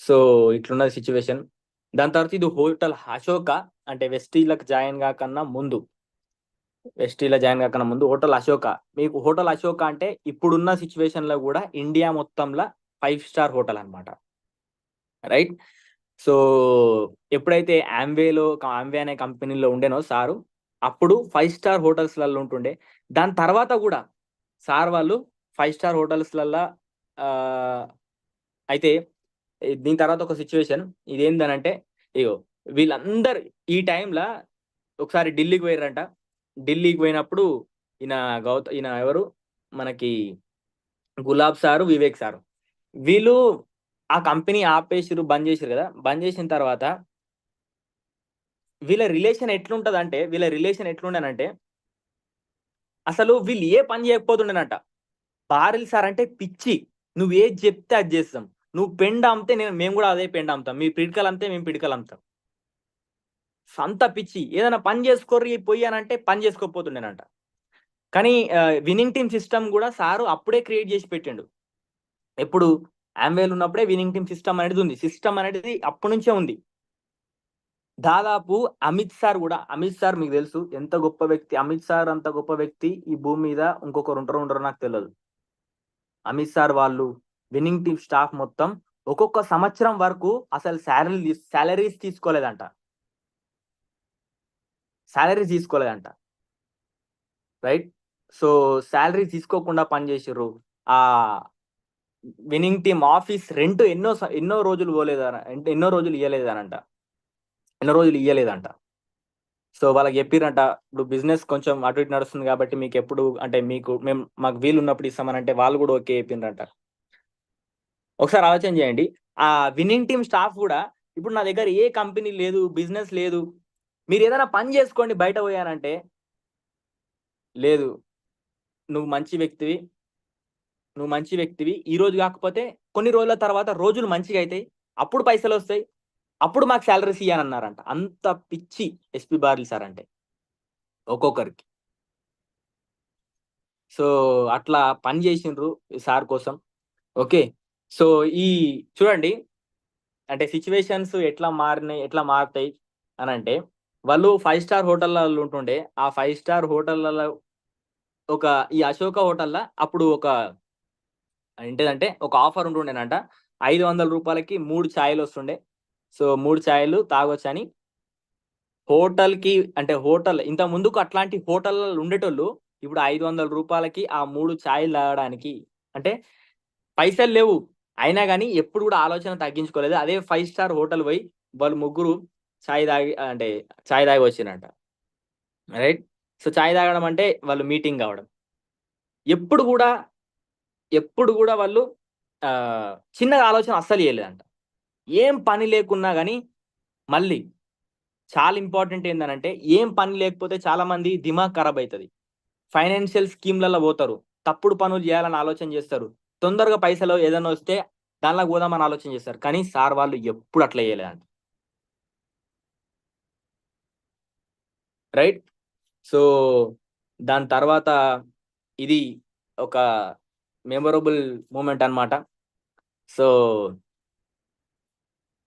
సో ఇట్లున్నది సిచ్యువేషన్. దాని తర్వాత ఇది హోటల్ అశోక అంటే వెస్టీలో జాయిన్ కాకన్నా ముందు హోటల్ అశోక. మీకు హోటల్ అశోక అంటే ఇప్పుడున్న సిచ్యువేషన్ లో కూడా ఇండియా మొత్తంలో 5 స్టార్ హోటల్ అన్నమాట. రైట్. సో ఎప్పుడైతే ఆంవే అనే కంపెనీలో ఉండేనో సారు, అప్పుడు 5 స్టార్ హోటల్స్లలో ఉంటుండే. దాని తర్వాత కూడా సార్ వాళ్ళు 5 స్టార్ హోటల్స్లల్లో అయితే దీని తర్వాత ఒక సిచ్యువేషన్ ఇదేందనంటే, ఇగో వీళ్ళందరూ ఈ టైంలో ఒకసారి ఢిల్లీకి పోయారంట. ఢిల్లీకి పోయినప్పుడు ఈయన ఎవరు మనకి గులాబ్ సారు, వివేక్ సారు వీళ్ళు ఆ కంపెనీ బంద్ చేసిరు కదా. బంద్ చేసిన తర్వాత వీళ్ళ రిలేషన్ ఎట్లుండనంటే అసలు వీళ్ళు ఏ పని చేయకపోతుండేనంట. బారిల్ సార్ అంటే పిచ్చి, నువ్వు ఏది చెప్తే అది చేస్తాం, నువ్వు పెండ అమ్మితే మేము కూడా అదే పెండ అమ్ముతాం, మీ పిడికలు అమ్మితే మేము పిడికలు అమ్ముతాం. అంత పిచ్చి. ఏదైనా పని చేసుకోర్రి పోయానంటే పని చేసుకోకపోతుండేనంట. కానీ విన్నింగ్ టీమ్ సిస్టమ్ కూడా సారు అప్పుడే క్రియేట్ చేసి పెట్టిండు. ఎప్పుడు ఆంవేల్ ఉన్నప్పుడే విన్నింగ్ టీమ్ సిస్టమ్ అనేది అప్పటి నుంచే ఉంది. దాదాపు అమిత్ సార్ మీకు తెలుసు ఎంత గొప్ప వ్యక్తి. అమిత్ సార్ అంత గొప్ప వ్యక్తి ఈ భూమి మీద ఇంకొకరు ఉండరో నాకు తెలియదు. అమిత్ సార్ వాళ్ళు విన్నింగ్ టీమ్ స్టాఫ్ మొత్తం ఒక్కొక్క సంవత్సరం వరకు అసలు శాలరీస్ తీసుకోలేదంట. రైట్. సో శాలరీ తీసుకోకుండా పనిచేసిర్రు. ఆ విన్నింగ్ టీమ్ ఆఫీస్ రెంట్ ఎన్నో రోజులు ఎన్నో రోజులు ఇయ్యలేదంట. సో వాళ్ళకి చెప్పిరంట, ఇప్పుడు బిజినెస్ కొంచెం అటు ఇటు నడుస్తుంది కాబట్టి మీకు ఎప్పుడు అంటే మాకు వీలు ఉన్నప్పుడు ఇస్తామనంటే వాళ్ళు కూడా ఓకే చెప్పిండ్రంట. ఒకసారి ఆలోచన చేయండి. ఆ విన్నింగ్ టీమ్ స్టాఫ్ కూడా ఇప్పుడు నా దగ్గర ఏ కంపెనీ లేదు, బిజినెస్ లేదు, మీరు ఏదైనా పని చేసుకోండి బయట పోయానంటే, లేదు నువ్వు మంచి వ్యక్తివి ఈ రోజు కాకపోతే కొన్ని రోజుల తర్వాత రోజులు మంచిగా అవుతాయి, అప్పుడు పైసలు వస్తాయి, అప్పుడు మాకు శాలరీస్ ఇయ్యానన్నారంట. అంత పిచ్చి ఎస్పీ బార్లీ సార్ అంటే ఒక్కొక్కరికి. సో అట్లా పని చేసిండ్రు సార్ కోసం. ఓకే. సో ఈ చూడండి అంటే సిచ్యువేషన్స్ ఎట్లా మారుతాయి అని అంటే, వాళ్ళు 5 స్టార్ హోటళ్ళలో ఉంటుండే. ఆ 5 స్టార్ హోటళ్ళలో ఈ అశోక హోటల్లో అప్పుడు ఏంటిదంటే ఒక ఆఫర్ ఉంటుండేనంట. 500 రూపాయలకి 3 ఛాయలు వస్తుండే. సో 3 ఛాయలు తాగొచ్చని హోటల్ ఇంత ముందుకు అట్లాంటి హోటల్లో ఉండేటోళ్ళు ఇప్పుడు 500 రూపాయలకి ఆ 3 ఛాయలు తాగడానికి, అంటే పైసలు లేవు అయినా కానీ ఎప్పుడు కూడా ఆలోచన తగ్గించుకోలేదు. అదే 5 స్టార్ హోటల్ పోయి వాళ్ళు ముగ్గురు ఛాయ్ తాగి వచ్చిరంట. రైట్. సో ఛాయ్ తాగడం అంటే వాళ్ళు మీటింగ్ కావడం. ఎప్పుడు కూడా ఎప్పుడు కూడా వాళ్ళు చిన్నగా ఆలోచన అస్సలు చేయలేదంట. ఏం పని లేకున్నా కానీ మళ్ళీ చాలా ఇంపార్టెంట్ ఏందనంటే, ఏం పని లేకపోతే చాలా మంది దిమాగ్ ఖరాబ్ అయితది. ఫైనాన్షియల్ స్కీమ్‌లలో పోతారు. తప్పుడు పనులు చేయాలని ఆలోచన చేస్తారు. తొందరగా పైసలు ఏదైనా వస్తే దానిలోకి పోదామని ఆలోచన చేస్తారు. కానీ సార్ వాళ్ళు ఎప్పుడు అట్లా చేయలేదంట. రైట్? సో, దాని తర్వాత ఇది ఒక మెమరబుల్ మూమెంట్ అన్నమాట. సో,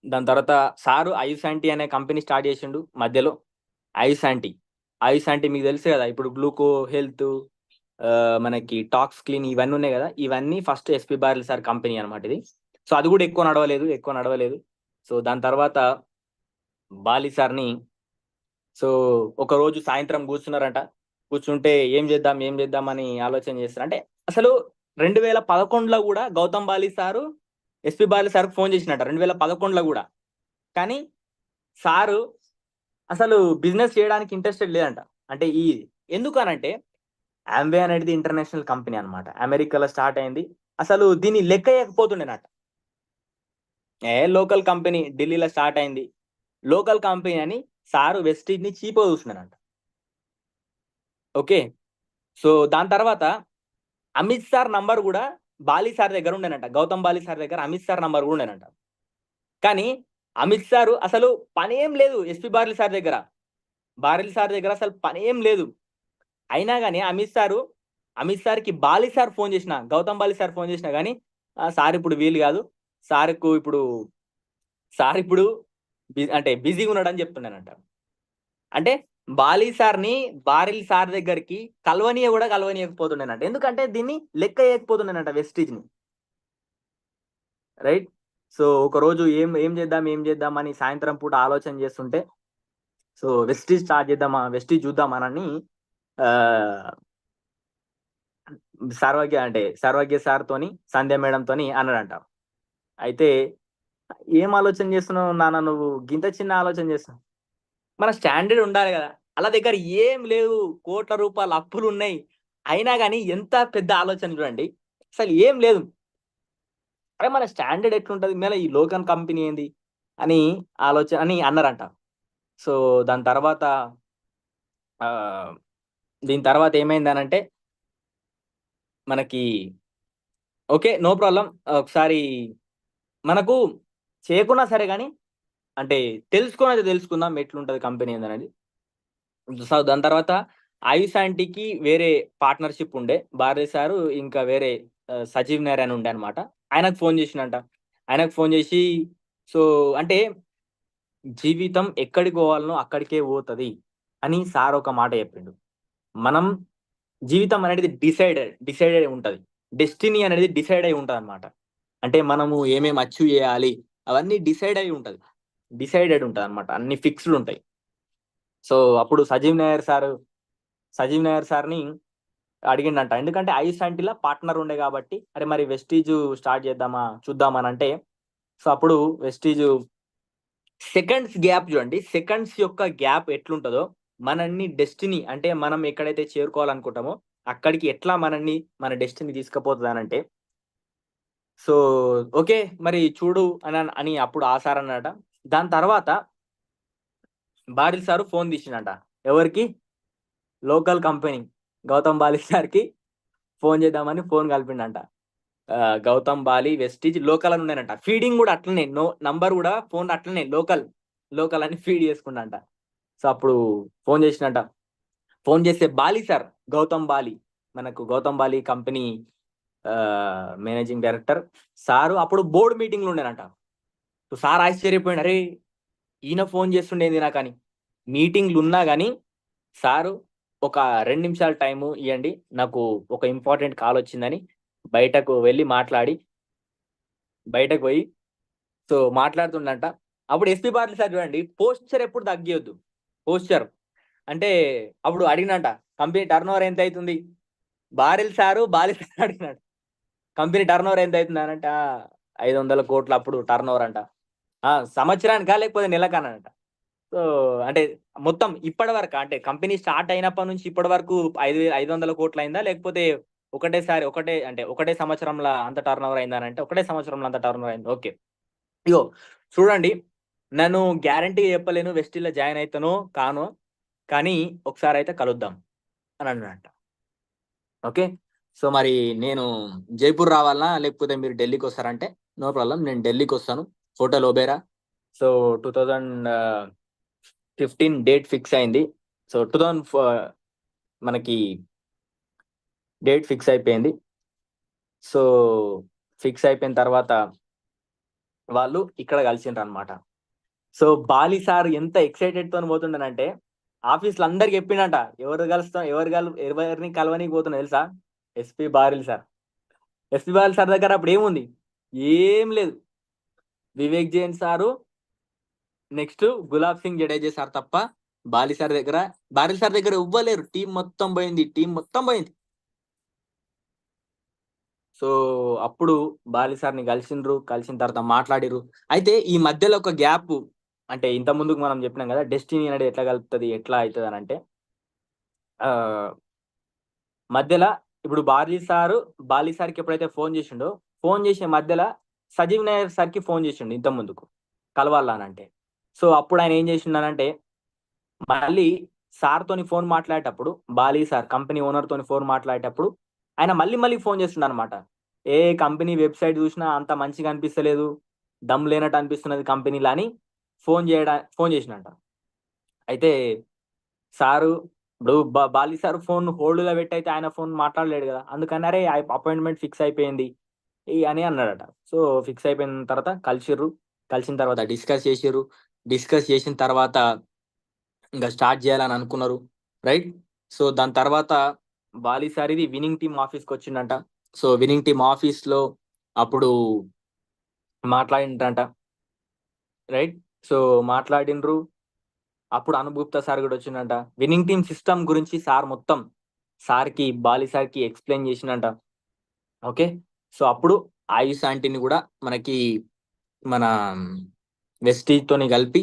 దాని తర్వాత సారు ఆయుష్ యాంటీ అనే కంపెనీ స్టార్ట్ చేసిండు మధ్యలో. ఆయుష్ యాంటీ. ఆయుష్ యాంటీ మీకు తెలుసు కదా! ఇప్పుడు గ్లూకో హెల్త్, మనకి టాక్స్ క్లీన్ ఇవన్నీ ఉన్నాయి కదా! ఇవన్నీ ఫస్ట్ ఎస్‌పీ బార్ల సార్ కంపెనీ అన్నమాట ఇది. సో, అది కూడా ఎక్కువ నడవలేదు. సో, దాని తర్వాత బాలి సార్‌ని సో, ఒకరోజు సాయంత్రం కూర్చున్నారంట. కూర్చుంటే ఏం చేద్దాం అని ఆలోచన చేస్తారు. అంటే అసలు 2011లో గూడా గౌతమ్ బాలి సారు, ఎస్‌పీ బాలి సార్‌కి ఫోన్ చేసిండట 2011లో గూడా. కానీ సారు అసలు బిజినెస్ చేయడానికి ఇంట్రెస్టెడ్ లేదంట. అంటే ఎందుకనంటే అమ్వే అనేది ఇంటర్నేషనల్ కంపెనీ అన్నమాట. అమెరికాలో స్టార్ట్ అయింది. అసలు దీన్ని లెక్కేయకపోతుండేనట. లోకల్ కంపెనీ ఢిల్లీలో స్టార్ట్ అయింది. లోకల్ కంపెనీ అని సారు వెస్టీజ్‌ని చీప్‌గా చూస్తున్నారంట. ఓకే. సో, దాని తర్వాత అమిత్ సార్ నంబర్ గూడా బాలి సార్ దగ్గర ఉండేనంట. గౌతమ్ బాలి సార్ దగ్గర అమిత్ సార్ నంబర్ గూడా ఉండేనంట. కానీ అమిత్ సారు అసలు పనేం లేదు ఎస్‌పీ బార్లీ సార్ దగ్గర. బారెల్ సార్ దగ్గర అసలు పనేం లేదు. అయినా గాని అమిత్ సార్‌కి బాలి సార్ ఫోన్ చేసినా, గౌతమ్ బాలి సార్ ఫోన్ చేసినా గాని సార్ ఇప్పుడు వీలు గాదు. సార్‌కు ఇప్పుడు సార్ ఇప్పుడు అంటే బిజీగా ఉన్నాడని చెప్తుండేనంట. అంటే బాలి సార్‌ని బారెల్ సార్ దగ్గరికి కలవనీయకపోతుండేనంట. ఎందుకంటే దీన్ని లెక్క ఎయకపోతుండేనంట వెస్టీజ్‌ని. రైట్? సో, ఒకరోజు ఏం చేద్దాం అని సాయంత్రం పూట ఆలోచన చేస్తుంటే, సో, వెస్టీజ్ చూద్దామనని ఆహ్, సర్వజ్ఞ సార్‌తోని, సంధ్య మేడంతోని అన్నాడంట. అయితే "ఏం ఆలోచన చేస్తున్నావు నాన్న నువ్వు? గింత చిన్న ఆలోచన చేస్తున్నావు." మన స్టాండర్డ్ ఉండాలి గదా! ఆళ్ళ దగ్గర ఏం లేవు. కోట్ల రూపాయల అప్పులున్నాయి. అయినా గాని ఎంత పెద్ద ఆలోచన చూడండి. అసలు ఏం లేదు. అరే! మన స్టాండర్డ్ ఎట్లుంటది? మళ్ళ ఈ లోకల్ కంపెనీ ఏంది? అని అని అన్నారంట. సో, దాని తర్వాత ఆహ్, దీని తర్వాత ఏమైందనంటే మనకి ఓకే. No problem. ఒకసారి మనకు చేయకున్నా సరే గాని అంటే తెలుసుకొనైతే తెలుసుకుందాం ఎట్లుంటది కంపెనీ ఏందనేది. సో, దాని తర్వాత ఆయుష్ ఆంటీకి వేరే పార్ట్నర్‌షిప్ ఉండే. భార్య సారు ఇంకా వేరే సజీవ్ నాయర్ అని ఉండే అన్నమాట. ఆయనకు ఫోన్ చేసిండంట. ఆయనకు ఫోన్ చేసి సో, అంటే జీవితం ఎక్కడికి పోవాలనో అక్కడికే పోతది అని సార్ ఒక మాట చెప్పిండు. మనం జీవితం అనేది డిసైడ్ అయి ఉంటది. డెస్టినీ అనేది డిసైడ్ అయి ఉంటదన్నమాట. అంటే మనము ఏమేమి అచీవ్ చేయాలి అవన్నీ డిసైడెడ్ ఉంటదన్నమాట. అన్ని ఫిక్స్‌డ్ ఉంటాయి. సో, అప్పుడు సజీవ్ నాయర్ సార్‌ని అడిగిండంట. ఎందుకంటే ఐస్ ఆంటీ‌ల పార్ట్నర్ ఉండే కాబట్టి, అరే మరి వెస్టీజ్ స్టార్ట్ చేద్దామా? చూద్దామా అనంటే, సో, అప్పుడు వెస్టీజ్ సెకండ్స్ గ్యాప్ చూడండి. సెకండ్స్ యొక్క గ్యాప్ ఎట్లుంటదో, మనల్ని డెస్టినీ అంటే మనం ఎక్కడైతే చేరుకోవాలనుకుంటామో, అక్కడికి ఎట్లా మన డెస్టినీ తీసుకుపోతదనంటే, సో, ఓకే. మరి చూడు అని అప్పుడు ఆ సార్ అన్నాడట. దాని తర్వాత బారిల్ సారు ఫోన్ తీసిండంట. ఎవరికి? లోకల్ కంపెనీ గౌతమ్ బాలి సార్‌కి ఫోన్ చేద్దామని ఫోన్ కలిపిండంట. గౌతమ్ బాలి, వెస్టీజ్ లోకల్ అని ఉండేనంట. ఫీడింగ్ గూడా అట్లనే నంబర్ గూడా ఫోన్ అట్లనే లోకల్ అని ఫీడ్ చేసుకుండంట. సో, అప్పుడు ఫోన్ చేసిండంట. ఫోన్ చేస్తే Bali sir, Gautam Bali company managing director sir అప్పుడు బోర్డ్ మీటింగ్‌లో ఉండేనంట. So, sir ఆశ్చర్యపోయిండు. అరే! ఈయన ఫోన్ చేస్తుండేంది నాకని. మీటింగ్‌లున్నా గాని సారు ఒక 2 నిమిషాలు టైము ఇయ్యండి. నాకు ఒక ఇంపార్టెంట్ కాలొచ్చిందని బయటకు వెళ్లి మాట్లాడి, బయటకు పోయి సో, మాట్లాడుతుండంట. అప్పుడు ఎస్‌పీ బార్లీ సార్ చూడండి పోస్చర్ ఎప్పుడు తగ్గియొద్దు. పోస్చర్. అంటే అప్పుడు అడిగినంట కంపెనీ టర్నోవర్ ఎంతైతుంది? బాలి సార్ అడిగినాడు. కంపెనీ టర్నోవర్ ఎంతైతుంది అనంటే 500,00,00,000 అప్పుడు టర్నోవర్ అంట. సంవత్సరానికా? లేకపోతే నెలకా అన్నాడంట. సో, అంటే మొత్తం ఇప్పటి వరకా? అంటే కంపెనీ స్టార్ట్ అయినప్పటి నుంచి ఇప్పటి వరకు 500,00,00,000 అయిందా? లేకపోతే ఒకటే సంవత్సరంలో అంత టర్న్ ఓవర్ అయిందని ఒకటే సంవత్సరంలో అంత టర్న్ ఓవర్ అయింది. ఓకే, ఇగో చూడండి, నన్ను గ్యారంటీ చెప్పలేను వెస్టీలో జాయిన్ అవుతానో కానో, కానీ ఒకసారి అయితే కలుద్దాం అని అన్నట. ఓకే, సో మరి నేను జైపూర్ రావాలా లేకపోతే మీరు ఢిల్లీకి వస్తారంటే నో ప్రాబ్లం, నేను ఢిల్లీకి వస్తాను. హోటల్ ఒబేరా. సో 2015 డేట్ ఫిక్స్ అయింది. సో 2004 మనకి డేట్ ఫిక్స్ అయిపోయింది. సో ఫిక్స్ అయిపోయిన తర్వాత వాళ్ళు ఇక్కడ కలిసిండ్రు అనమాట. సో బాలి సార్ ఎంత ఎక్సైటెడ్ తో పోతుండనంటే ఆఫీస్ లో అందరికి చెప్పిండట, ఎవరిని కలవనికి పోతున్నా తెలుసా, SP Baril sir. SP Baril sir దగ్గర అప్పుడు ఏముంది, ఏం లేదు. Vivek Jain sir, next gulab Singh Jadeja sir తప్ప బారిల్ సార్ దగ్గర ఇవ్వలేరు. టీం మొత్తం పోయింది. సో అప్పుడు బాలి సార్ని కలిసిన తర్వాత మాట్లాడిరు. అయితే ఈ మధ్యలో ఒక గ్యాప్, అంటే ఇంత ముందుకు మనం చెప్పినాం కదా డెస్టినీ అనేది ఎట్లా కలుపుతుంది, ఎట్లా అవుతుంది అని అంటే, మధ్యలో ఇప్పుడు బాలి సార్కి ఎప్పుడైతే ఫోన్ చేసే మధ్యలో సజీవ్ నాయర్ సార్కి ఫోన్ చేసిండు ఇంత ముందుకు కలవాలనంటే. సో అప్పుడు ఆయన ఏం చేసిండనంటే, మళ్ళీ సార్తోని ఫోన్ మాట్లాడేటప్పుడు, బాలి సార్ కంపెనీ ఓనర్ తోని ఫోన్ మాట్లాడేటప్పుడు ఆయన మళ్ళీ ఫోన్ చేస్తుండ అనమాట. ఏ కంపెనీ వెబ్సైట్ చూసినా అంత మంచిగా అనిపిస్తలేదు, దమ్ లేనట్టు అనిపిస్తున్నది కంపెనీలో అని ఫోన్ చేసినట్ట. అయితే సారు ఇప్పుడు బాలి సార్ ఫోన్ హోల్డ్లో పెట్టి అయితే ఆయన ఫోన్ మాట్లాడలేడు కదా, అందుకని అరే అపాయింట్మెంట్ ఫిక్స్ అయిపోయింది అని అన్నాడట. సో ఫిక్స్ అయిపోయిన తర్వాత కలిసిన తర్వాత డిస్కస్ చేసిన తర్వాత ఇంకా స్టార్ట్ చేయాలని అనుకున్నారు, రైట్. సో దాని తర్వాత బాలి సార్ ఇది విన్నింగ్ టీమ్ ఆఫీస్కి వచ్చిండంట. సో విన్నింగ్ టీమ్ ఆఫీస్ లో అప్పుడు మాట్లాడిండ్రంట, రైట్. సో మాట్లాడిండ్రు. అప్పుడు అనుగుప్తా సార్ కూడా వచ్చిండంట. విన్నింగ్ టీమ్ సిస్టమ్ గురించి సార్ మొత్తం బాలి సార్కి ఎక్స్ప్లెయిన్ చేసిండంట. ఓకే, సో అప్పుడు ఆయుష్ ఆంటీని కూడా మనకి మన వెస్టీజ్ తోని కలిపి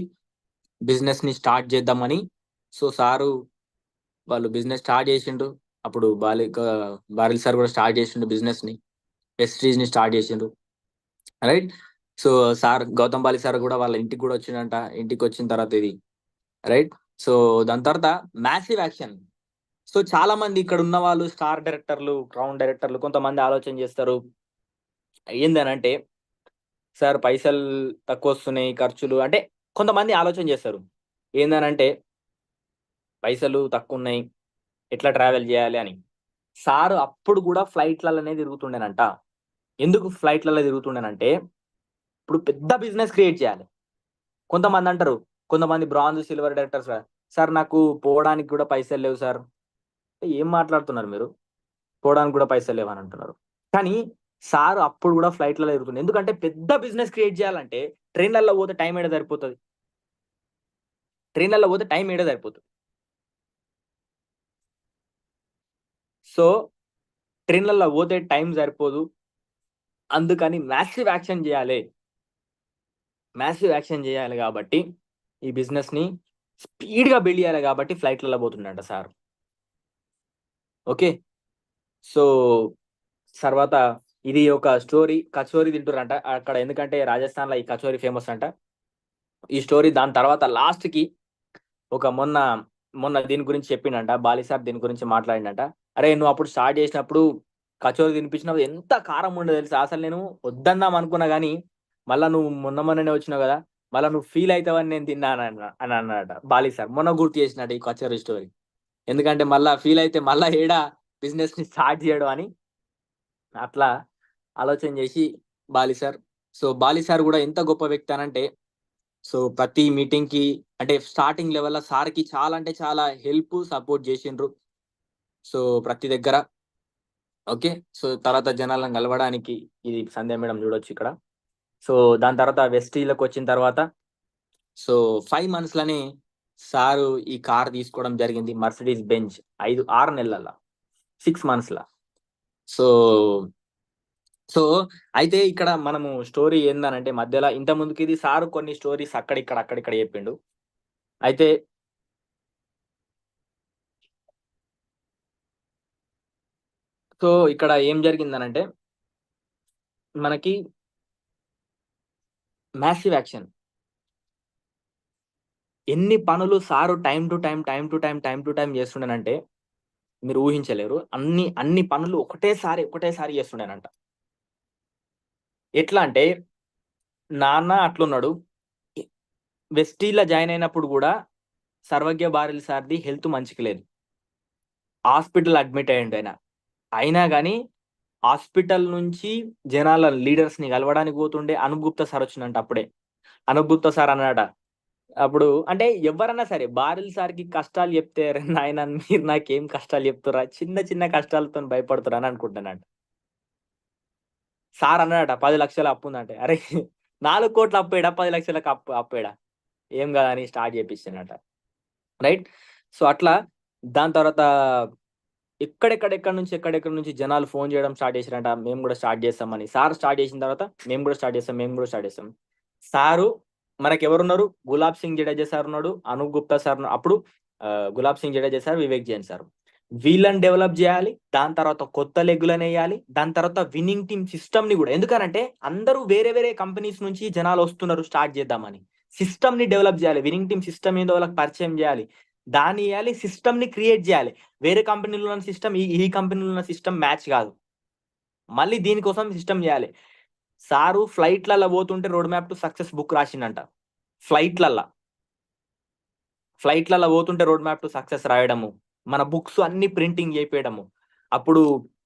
బిజినెస్ ని స్టార్ట్ చేద్దామని, సో సారు వాళ్ళు బిజినెస్ స్టార్ట్ చేసిండు. అప్పుడు బారిల్ సార్ కూడా స్టార్ట్ చేసిండు బిజినెస్ ని, వెస్టీజ్ ని స్టార్ట్ చేసిండు, right. So sir Gautam Bali sir కూడా వాళ్ళ ఇంటికి కూడా వచ్చిండంట. ఇంటికి వచ్చిన తర్వాత ఇది, రైట్. సో దాని తర్వాత మ్యాసివ్ యాక్షన్. సో చాలా మంది ఇక్కడ ఉన్న వాళ్ళు స్టార్ డైరెక్టర్లు, క్రౌన్ డైరెక్టర్లు కొంతమంది ఆలోచన చేస్తారు ఏందనంటే, సార్ పైసలు తక్కువ వస్తున్నాయి, ఖర్చులు అంటే కొంతమంది ఆలోచన చేస్తారు ఏందనంటే, పైసలు తక్కువ ఉన్నాయి, ఎట్లా ట్రావెల్ చేయాలి అని. సార్ అప్పుడు కూడా ఫ్లైట్లలోనే తిరుగుతుండేనంట. ఎందుకు ఫ్లైట్లలో తిరుగుతుండేనంటే, ఇప్పుడు పెద్ద బిజినెస్ క్రియేట్ చేయాలి. కొంతమంది బ్రాంజ్ సిల్వర్ డైరెక్టర్స్, సార్ నాకు పోవడానికి కూడా పైసలు లేవు సార్. ఏం మాట్లాడుతున్నారు మీరు, పోవడానికి కూడా పైసలు లేవు అని అంటున్నారు. కానీ సార్ అప్పుడు కూడా ఫ్లైట్లలో తిరుగుతుంది. ఎందుకంటే పెద్ద బిజినెస్ క్రియేట్ చేయాలంటే ట్రైన్లలో పోతే టైం ఏడ సరిపోతుంది. సో ట్రైన్లలో పోతే టైం సరిపోదు, అందుకని మ్యాసివ్ యాక్షన్ చేయాలి కాబట్టి ఈ బిజినెస్ ని స్పీడ్ గా బిల్డ్ చేయాలి కాబట్టి ఫ్లైట్లలో పోతుండంట సార్. ఓకే, సో తర్వాత ఇది ఒక స్టోరీ, కచోరీ తింటురంట అక్కడ, ఎందుకంటే రాజస్థాన్ లో ఈ కచోరీ ఫేమస్ అంట. ఈ స్టోరీ దాని తర్వాత లాస్ట్ కి ఒక మొన్న దీని గురించి చెప్పిండంట, బాలి సార్ దీని గురించి మాట్లాడిండంట. అరే నువ్వు అప్పుడు స్టార్ట్ చేసినప్పుడు కచోరీ తినిపించినప్పుడు ఎంత కారం ఉండదు తెలుసా, అసలు నేను వద్దందాం అనుకున్నా కానీ మళ్ళా నువ్వు మొన్ననే వచ్చినావు కదా, మళ్ళీ నువ్వు ఫీల్ అవుతావని నేను తిన్నాను అని అన్నాడట బాలి సార్. మొన్న గుర్తు చేసినట్టు ఈ కచోరీ స్టోరీ, ఎందుకంటే మళ్ళా ఫీల్ అయితే మళ్ళా ఏడా బిజినెస్ ని స్టార్ట్ చేయడం అని అట్లా ఆలోచన చేసి Bali sir. So Bali sir కూడా ఎంత గొప్ప వ్యక్తి అనంటే, సో ప్రతి మీటింగ్ కి అంటే స్టార్టింగ్ లెవెల్ సార్ కి చాలా అంటే చాలా హెల్ప్ సపోర్ట్ చేసిండ్రు. సో ప్రతి దగ్గర, ఓకే. సో తర్వాత జనాలను కలవడానికి ఇది సంధ్య మేడం చూడొచ్చు ఇక్కడ. సో దాని తర్వాత వెస్టీలకు వచ్చిన తర్వాత సో 5 months లోనే సారు ఈ కార్ తీసుకోవడం జరిగింది, మర్సిడీస్ బెంజ్. 6 నెలల 6 months లా. సో సో అయితే ఇక్కడ మనము స్టోరీ ఏందనంటే, మధ్యలో ఇంత ముందుకి ఇది సారు కొన్ని స్టోరీస్ అక్కడిక్కడ చెప్పిండు. అయితే సో ఇక్కడ ఏం జరిగిందనంటే మనకి మ్యాసివ్ యాక్షన్. ఎన్ని పనులు సారు టైం టు టైం చేస్తుండేనంటే మీరు ఊహించలేరు. అన్ని పనులు ఒకటేసారి చేస్తుండేనంట. ఎట్లా అంటే నాన్న అట్లున్నాడు. వెస్టీలో జాయిన్ అయినప్పుడు కూడా సర్వజ్ఞ బారెల్ సార్‌ది హెల్త్ మంచిగా లేదు. హాస్పిటల్ అడ్మిట్ అయ్యిండు ఆయన. అయినా గాని హాస్పిటల్ నుంచి జనాల లీడర్స్‌ని కలవడానికి పోతుండే. అనూప్ గుప్తా సార్ వచ్చిండంట అప్పుడే. అనూప్ గుప్తా సార్ అన్నాడట. అప్పుడు అంటే ఎవ్వరన్నా సరే బారెల్ సార్‌కి కష్టాలు చెప్తే "అరె నాయనా మీరు నాకేం కష్టాలు చెప్తుర్రా? చిన్న చిన్న కష్టాలతోని భయపడుతుర్రా" అని అనుకుంటానంట. సార్ అన్నాడట 10,00,000 అప్పుందంటే. అరే 4,00,00,000 అప్పేడా? 10,00,000కి అప్పేడా? ఏం కాదని స్టార్ట్ చేపిచ్చిండంట. రైట్. సో, అట్లా దాని తర్వాత ఎక్కడెక్కడి నుంచి జనాలు ఫోన్ చేయడం స్టార్ట్ చేసిర్రంట. మేము గూడా స్టార్ట్ చేస్తామని. సార్ స్టార్ట్ చేసిన తర్వాత మేము గూడా స్టార్ట్ చేస్తాం. మేము గూడా స్టార్ట్ చేస్తాం. సారు మనకెవరున్నారు? గులాబ్ సింగ్ జడేజా సార్ ఉన్నాడు. అనూప్ గుప్తా సార్ అప్పుడు గులాబ్ సింగ్ జడేజా సార్, వివేక్ జైన్ సార్. వీళ్ళని డెవలప్ జేయాలి. దాని తర్వాత కొత్త లెగ్గులనేయాలి. దాని తర్వాత విన్నింగ్ టీమ్ సిస్టమ్‌ని గూడా ఎందుకనంటే అందరూ వేరే వేరే కంపెనీస్ నుంచి జనాలొస్తున్నారు స్టార్ట్ చేద్దామని. సిస్టమ్‌ని డెవలప్ జేయాలి. విన్నింగ్ టీమ్ సిస్టమ్ ఏందో వాళ్ళకి పరిచయం జేయాలి. దాన్నియ్యాలి. సిస్టమ్‌ని క్రియేట్ జేయాలి. వేరే కంపెనీలో ఉన్న సిస్టమ్ ఈ కంపెనీలో ఉన్న సిస్టమ్ మ్యాచ్ గాదు. మళ్ళీ దీనికోసం సిస్టమ్ జేయాలి. సారు ఫ్లైట్‌లల్ల పోతుంటే road map to success book రాసిండంట. ఫ్లైట్‌లల్ల. ఫ్లైట్‌లల్ల పోతుంటే రోడ్ మ్యాప్ టు సక్సెస్ రాయడము. మన బుక్స్ అన్ని ప్రింటింగ్ జేపియడము. అప్పుడు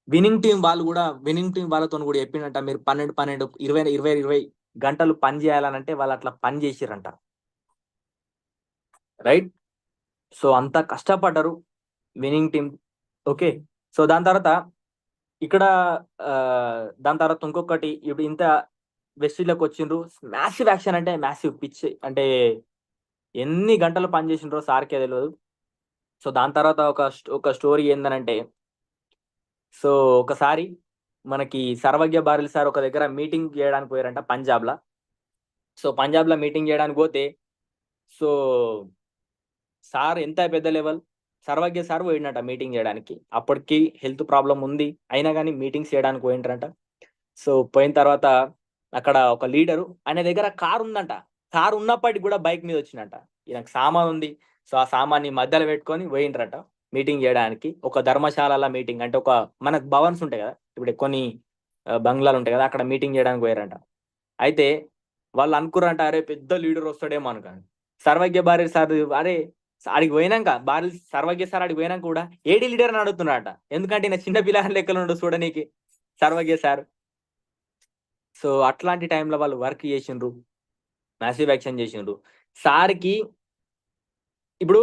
విన్నింగ్ టీమ్ వాళ్ళతోని గూడా చెప్పిండంట. మీరు 12, 20 గంటలు పని జేయాలనంటే వాళ్ళు అట్లా పని జేసిర్రంట. రైట్. సో, అంత కష్టపడ్డరు విన్నింగ్ టీమ్. ఓకే. సో, దాని తర్వాత ఇక్కడ దాని తర్వాత ఇంకొకటి ఇప్పుడు ఇంత వెస్టిజ్‌లోకొచ్చిండ్రు. మ్యాసివ్ యాక్షన్ అంటే మ్యాసివ్ పిచ్ అంటే ఎన్ని గంటలు పని జేసిండ్రో సార్‌కే తెలవదు. సో, దాని తర్వాత ఒక స్టోరీ ఏందనంటే సో, ఒకసారి మనకి సర్వజ్ఞ బారెల్ సార్ ఒక దగ్గర మీటింగ్ జేయడానికి పోయారంట పంజాబ్‌ల. సో, పంజాబ్‌ల మీటింగ్ జేయడానికి పోతే సో, సార్ ఎంత పెద్ద లెవెల్ సర్వజ్ఞ సార్ పోయిండంట మీటింగ్ జేయడానికి. అప్పటికి హెల్త్ ప్రాబ్లమ్ ఉంది. అయినా గాని మీటింగ్స్ చేయడానికి పోయిండ్రంట. సో, పోయిన తర్వాత అక్కడ ఒక లీడరు ఆయన దగ్గర కారుందంట. కారు ఉన్నప్పటికి గూడా బైక్ మీద వచ్చిండంట. ఈయనకు సామానుంది. సో, ఆ సామాన్ని మధ్యలో పెట్టుకొని పోయిండ్రంట మీటింగ్ జేయడానికి. ఒక ధర్మశాలల మీటింగ్ అంటే మనకు భవన్స్ ఉంటాయి గదా! ఇప్పుడు కొన్ని బంగ్లాలుంటాయి గదా! అక్కడ మీటింగ్ జేయడానికి పోయారంట. అయితే వాళ్ళు అనుకుర్రంట అరే పెద్ద లీడర్ వస్తాడేమో అనుకోని. సర్వజ్ఞ బారెల్ సార్ అరే ఆడికి పోయినంక సర్వజ్ఞ సార్ ఆడికి పోయినంక కూడా ఏడీ లీడర్ అని అడుగుతున్నాడట. ఎందుకంటే ఈయన చిన్న పిల్లగాని లెక్కలుండు చూడనీకి సర్వజ్ఞ సార్. సో, అట్లాంటి టైంలో వాళ్ళు వర్క్ జేసిండ్రు. మ్యాసివ్ యాక్షన్ జేసిండ్రు. సార్‌కి ఇప్పుడు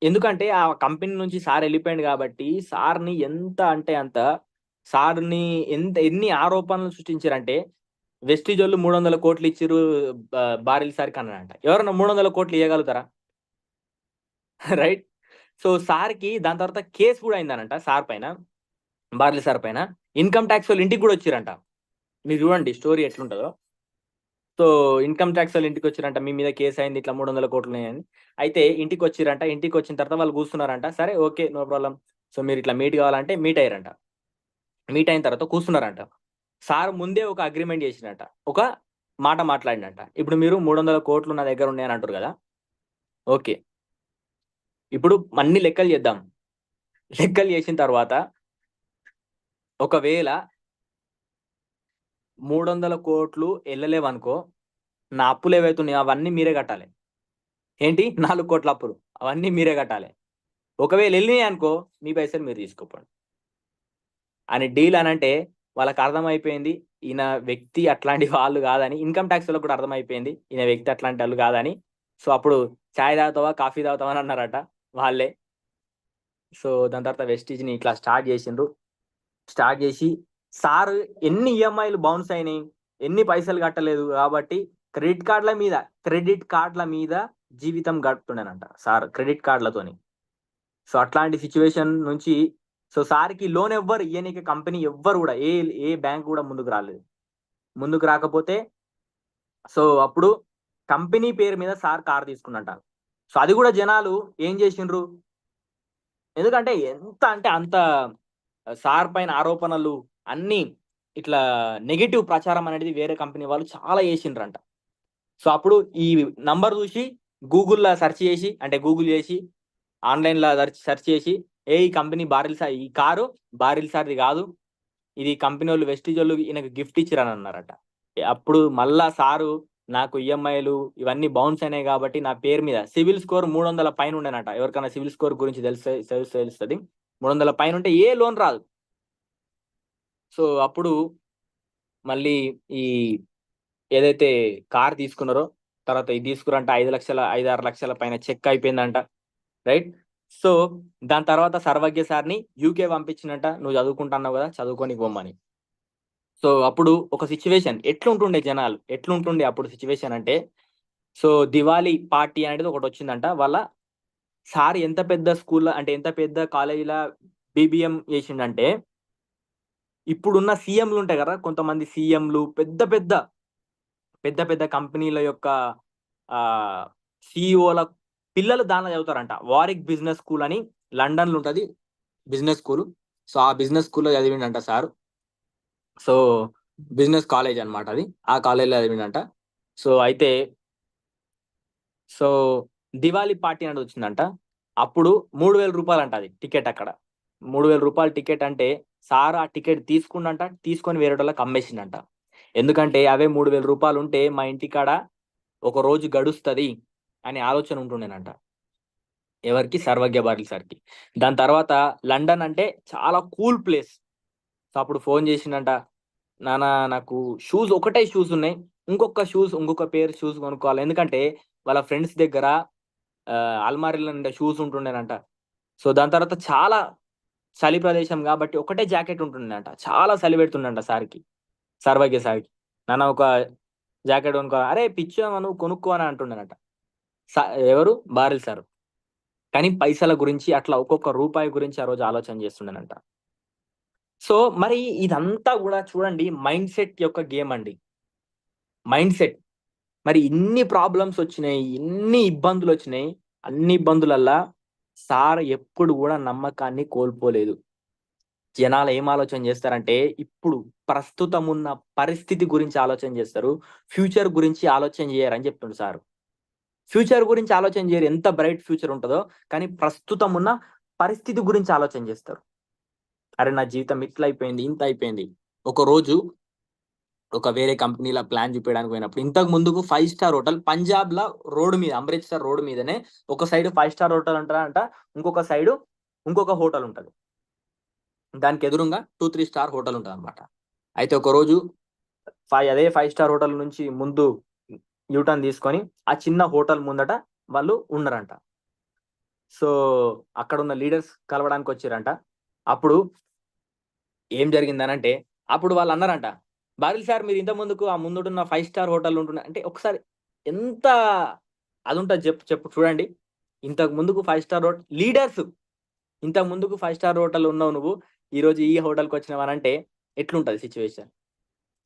ఎందుకంటే ఆ కంపెనీ నుంచి సార్ ఎళ్ళిపోయిండు గాబట్టి, సార్‌ని ఎంత అంటే అంత సార్‌ని ఎన్ని ఆరోపణలు సృష్టించారంటే, వెస్టిజోళ్ళు 300,00,00,000 ఇచ్చిర్రు బారెల్ సార్‌కి అన్నాడంట. ఎవరన్నా 300,00,00,000 ఇయ్యగలుగుతారా? రైట్. సో, సార్‌కి దాని తర్వాత కేస్ గూడా అయిందనంట సార్ పైన. బారెల్ సార్ పైన. ఇన్‌కమ్ టాక్సోళ్ళు ఇంటికి గూడా వచ్చిర్రంట. మీరు జూడండి స్టోరీ ఎట్లుంటదో. సో, ఇన్‌కమ్ టాక్సోళ్ళు ఇంటికొచ్చిర్రంట. మీ మీద కేసయింది. ఇట్లా 300,00,00,000 ఉన్నాయని. అయితే ఇంటికొచ్చిర్రంట. ఇంటికొచ్చిన తర్వాత వాళ్ళు కూర్చున్నారంట. సరే ఓకే. No problem. సో, మీరిట్లా మీట్ కావాలంటే మీట్ అయ్యారంట. మీట్ అయిన తర్వాత కూర్చున్నారంట. సార్ ముందే ఒక అగ్రీమెంట్ చేసిండంట. ఒక మాట మాట్లాడిండంట. ఇప్పుడు మీరు 300,00,00,000 నా దగ్గర ఉన్నాయని అంటుర్రు గదా! ఓకే. ఇప్పుడు అన్ని లెక్కలు చేద్దాం. లెక్కలు చేసిన తర్వాత ఒకవేళ 300,00,00,000 ఎళ్ళలేవనుకో, నా అప్పులేవైతే ఉన్నాయో అవన్నీ మీరే కట్టాలి. ఏంటి 4,00,00,000 అప్పులు. అవన్నీ మీరే కట్టాలి. ఒకవేళ ఎళ్ళినాయనుకో మీ పైసలు మీరు తీసుకోపోండి. అని డీల్ అనంటే వాళ్ళకర్థమైపోయింది. ఈయన వ్యక్తి అట్లాంటి వాళ్ళు గాదని. ఇన్‌కమ్ టాక్సోళ్ళకి కూడా అర్థమైపోయింది. ఈయన వ్యక్తి అట్లాంటోళ్ళు గాదని. సో, అప్పుడు చాయ్ తాగుతావా? కాఫీ తాగుతావా? అని అన్నారట వాళ్ళే. సో, దాని తర్వాత వెస్టీజ్‌ని ఇట్లా స్టార్ట్ జేసిండ్రు. స్టార్ట్ జేసి సారు ఎన్ని ఈఎంఐలు బౌన్స్ అయినాయి. ఎన్ని పైసలు కట్టలేదు గాబట్టి క్రెడిట్ కార్డ్‌ల మీద జీవితం గడుపుతుండేనంట సారు క్రెడిట్ కార్డ్‌లతోని. సో, అట్లాంటి సిట్యుయేషన్ నుంచి సో, సార్‌కి లోన్ ఎవ్వరు ఇయ్యనీకి కంపెనీ ఎవ్వరు గూడా ఏ బ్యాంక్ గూడా ముందుకు రాలేదు. ముందుకు రాకపోతే సో, అప్పుడు కంపెనీ పేరు మీద సార్ కార్ తీసుకుండంట. సో, అది గూడా జనాలు ఏం జేసిండ్రు ఎందుకంటే ఎంత అంటే అంత సార్ పైన ఆరోపణలు అన్ని ఇట్లా నెగటివ్ ప్రచారం అనేది వేరే కంపెనీ వాళ్ళు చాలా చేసిండ్రంట. సో అప్పుడు ఈ నంబర్ చూసి గూగుల్లో సెర్చ్ చేసి, అంటే గూగుల్ చేసి ఆన్లైన్లో సెర్చ్ చేసి, ఈ కంపెనీ ఈ కారు బారిల్ సార్ది కాదు, ఇది కంపెనీ వాళ్ళు వెస్టీజ్ వాళ్ళు ఈయనకు గిఫ్ట్ ఇచ్చిరని అన్నారట. అప్పుడు మళ్ళా సారు నాకు ఈఎంఐలు ఇవన్నీ బౌన్స్ అయినాయి కాబట్టి నా పేరు మీద సివిల్ స్కోర్ 300 పైన ఉండేనట. ఎవరికైనా సివిల్ స్కోర్ గురించి తెలుస్తుంది. 300 పైన ఉంటే ఏ లోన్ రాదు. సో అప్పుడు మళ్ళీ ఈ ఏదైతే కార్ తీసుకున్నారో తర్వాత ఇది తీసుకురంట 5-6 లక్షల పైన చెక్ అయిపోయిందంట. రైట్. సో దాని తర్వాత సర్వజ్ఞ సార్ని యూకే పంపించినట్ట, నువ్వు చదువుకుంటున్నావు కదా చదువుకొని పోమ్మని. సో అప్పుడు ఒక సిచ్యువేషన్ ఎట్లుంటుండే జనాలు ఎట్లుంటుండే అప్పుడు సిచ్యువేషన్ అంటే, సో దివాళీ పార్టీ అనేది ఒకటి వచ్చిందంట. వాళ్ళ సార్ ఎంత పెద్ద స్కూల్ అంటే ఎంత పెద్ద కాలేజీలో బీబీఎం చేసిండంటే, ఇప్పుడున్న సీఎంలు ఉంటాయి కదా, కొంతమంది సీఎంలు పెద్ద పెద్ద పెద్ద పెద్ద కంపెనీల యొక్క సిఇఓల పిల్లలు దానిలో చదువుతారంట. వారిక్ బిజినెస్ స్కూల్ అని లండన్లో ఉంటుంది బిజినెస్ స్కూల్. సో ఆ బిజినెస్ స్కూల్లో చదివిండంట సార్. సో బిజినెస్ కాలేజ్ అన్నమాట అది. ఆ కాలేజీలో చదివిండంట. సో అయితే సో దివాళీ పార్టీ అనేది వచ్చిందంట. అప్పుడు 3000 రూపాయలు అంట అది టికెట్. అక్కడ 3000 రూపాయలు టికెట్ అంటే సార్ ఆ టికెట్ తీసుకుండంట, తీసుకొని వేరే వాళ్ళకి అమ్మేసిండంట. ఎందుకంటే అవే 3000 రూపాయలు ఉంటే మా ఇంటికాడ ఒక రోజు గడుస్తుంది అనే ఆలోచన ఉంటుండేనంట ఎవరికి, సర్వజ్ఞ బారిల్ సార్కి. దాని తర్వాత లండన్ అంటే చాలా కూల్ ప్లేస్. సో అప్పుడు ఫోన్ చేసిండంట, నాన్న నాకు ఒకటే షూస్ ఉన్నాయి, ఇంకొక పేరు షూస్ కొనుక్కోవాలి. ఎందుకంటే వాళ్ళ ఫ్రెండ్స్ దగ్గర అల్మారీలో ఉండే షూస్ ఉంటుండేనంట. సో దాని తర్వాత చాలా చలి ప్రదేశం కాబట్టి ఒకటే జాకెట్ ఉంటుండేనంట. చాలా చలి పెడుతుండంట సార్కి, సర్వజ్ఞ సార్కి. నాన్న ఒక జాకెట్ కొనుక్కో, అరే పిచ్చోమా నువ్వు కొనుక్కో అని అంటుండేనంట ఎవరు, బారిల్ సార్. కానీ పైసల గురించి అట్లా ఒక్కొక్క రూపాయి గురించి ఆ రోజు ఆలోచన చేస్తుండేనంట. సో మరి ఇదంతా కూడా చూడండి మైండ్ సెట్ యొక్క గేమ్ అండి. Mind set. మరి ఇన్ని ప్రాబ్లమ్స్ వచ్చినాయి, ఇన్ని ఇబ్బందులు వచ్చినాయి. అన్ని ఇబ్బందులల్లా సార్ ఎప్పుడు కూడా నమ్మకాన్ని కోల్పోలేదు. జనాలు ఏం ఆలోచన చేస్తారంటే, ఇప్పుడు ప్రస్తుతం ఉన్న పరిస్థితి గురించి ఆలోచన చేస్తారు. ఫ్యూచర్ గురించి ఆలోచన చేయరని చెప్తుండు సారు. ఫ్యూచర్ గురించి ఆలోచన చేయరు, ఎంత బ్రైట్ ఫ్యూచర్ ఉంటదో. కానీ ప్రస్తుతం ఉన్న పరిస్థితి గురించి ఆలోచన చేస్తారు. అరే నా జీవితం ఇట్లా అయిపోయింది, ఇంత అయిపోయింది. ఒకరోజు ఒక వేరే కంపెనీలో ప్లాన్ చూపించడానికి పోయినప్పుడు, ఇంతకు ముందుకు 5 స్టార్ హోటల్ పంజాబ్‌లో రోడ్డు మీద, అమృత్‌సర్ రోడ్డు మీదనే ఒక సైడ్ 5 స్టార్ హోటల్ అంటారంట. ఇంకొక సైడ్ ఇంకొక హోటల్ ఉంటది. దానికి ఎదురుంగా 2-3 స్టార్ హోటల్ ఉంటదన్నమాట. అయితే ఒకరోజు అదే 5 స్టార్ హోటల్ నుంచి ముందు యూటర్న్ తీసుకొని ఆ చిన్న హోటల్ ముందట వాళ్ళు ఉన్నారంట. సో అక్కడ ఉన్న లీడర్స్ కలవడానికి వచ్చిరంట. అప్పుడు ఏం జరిగిందనంటే, అప్పుడు వాళ్ళు అన్నారంట, బారిల్ సార్ మీరు ఇంత ముందుకు ఆ ముందున్న 5 స్టార్ హోటల్ ఉంటున్న అంటే ఒకసారి ఎంత అదుంటది చెప్పు చూడండి. ఇంతకు ముందుకు 5 స్టార్ లీడర్స్, ఇంతకు ముందుకు 5 స్టార్ హోటల్ ఉన్నావు నువ్వు, ఈరోజు ఈ హోటల్‌కి వచ్చినవనంటే ఎట్లుంటది సిట్యుయేషన్?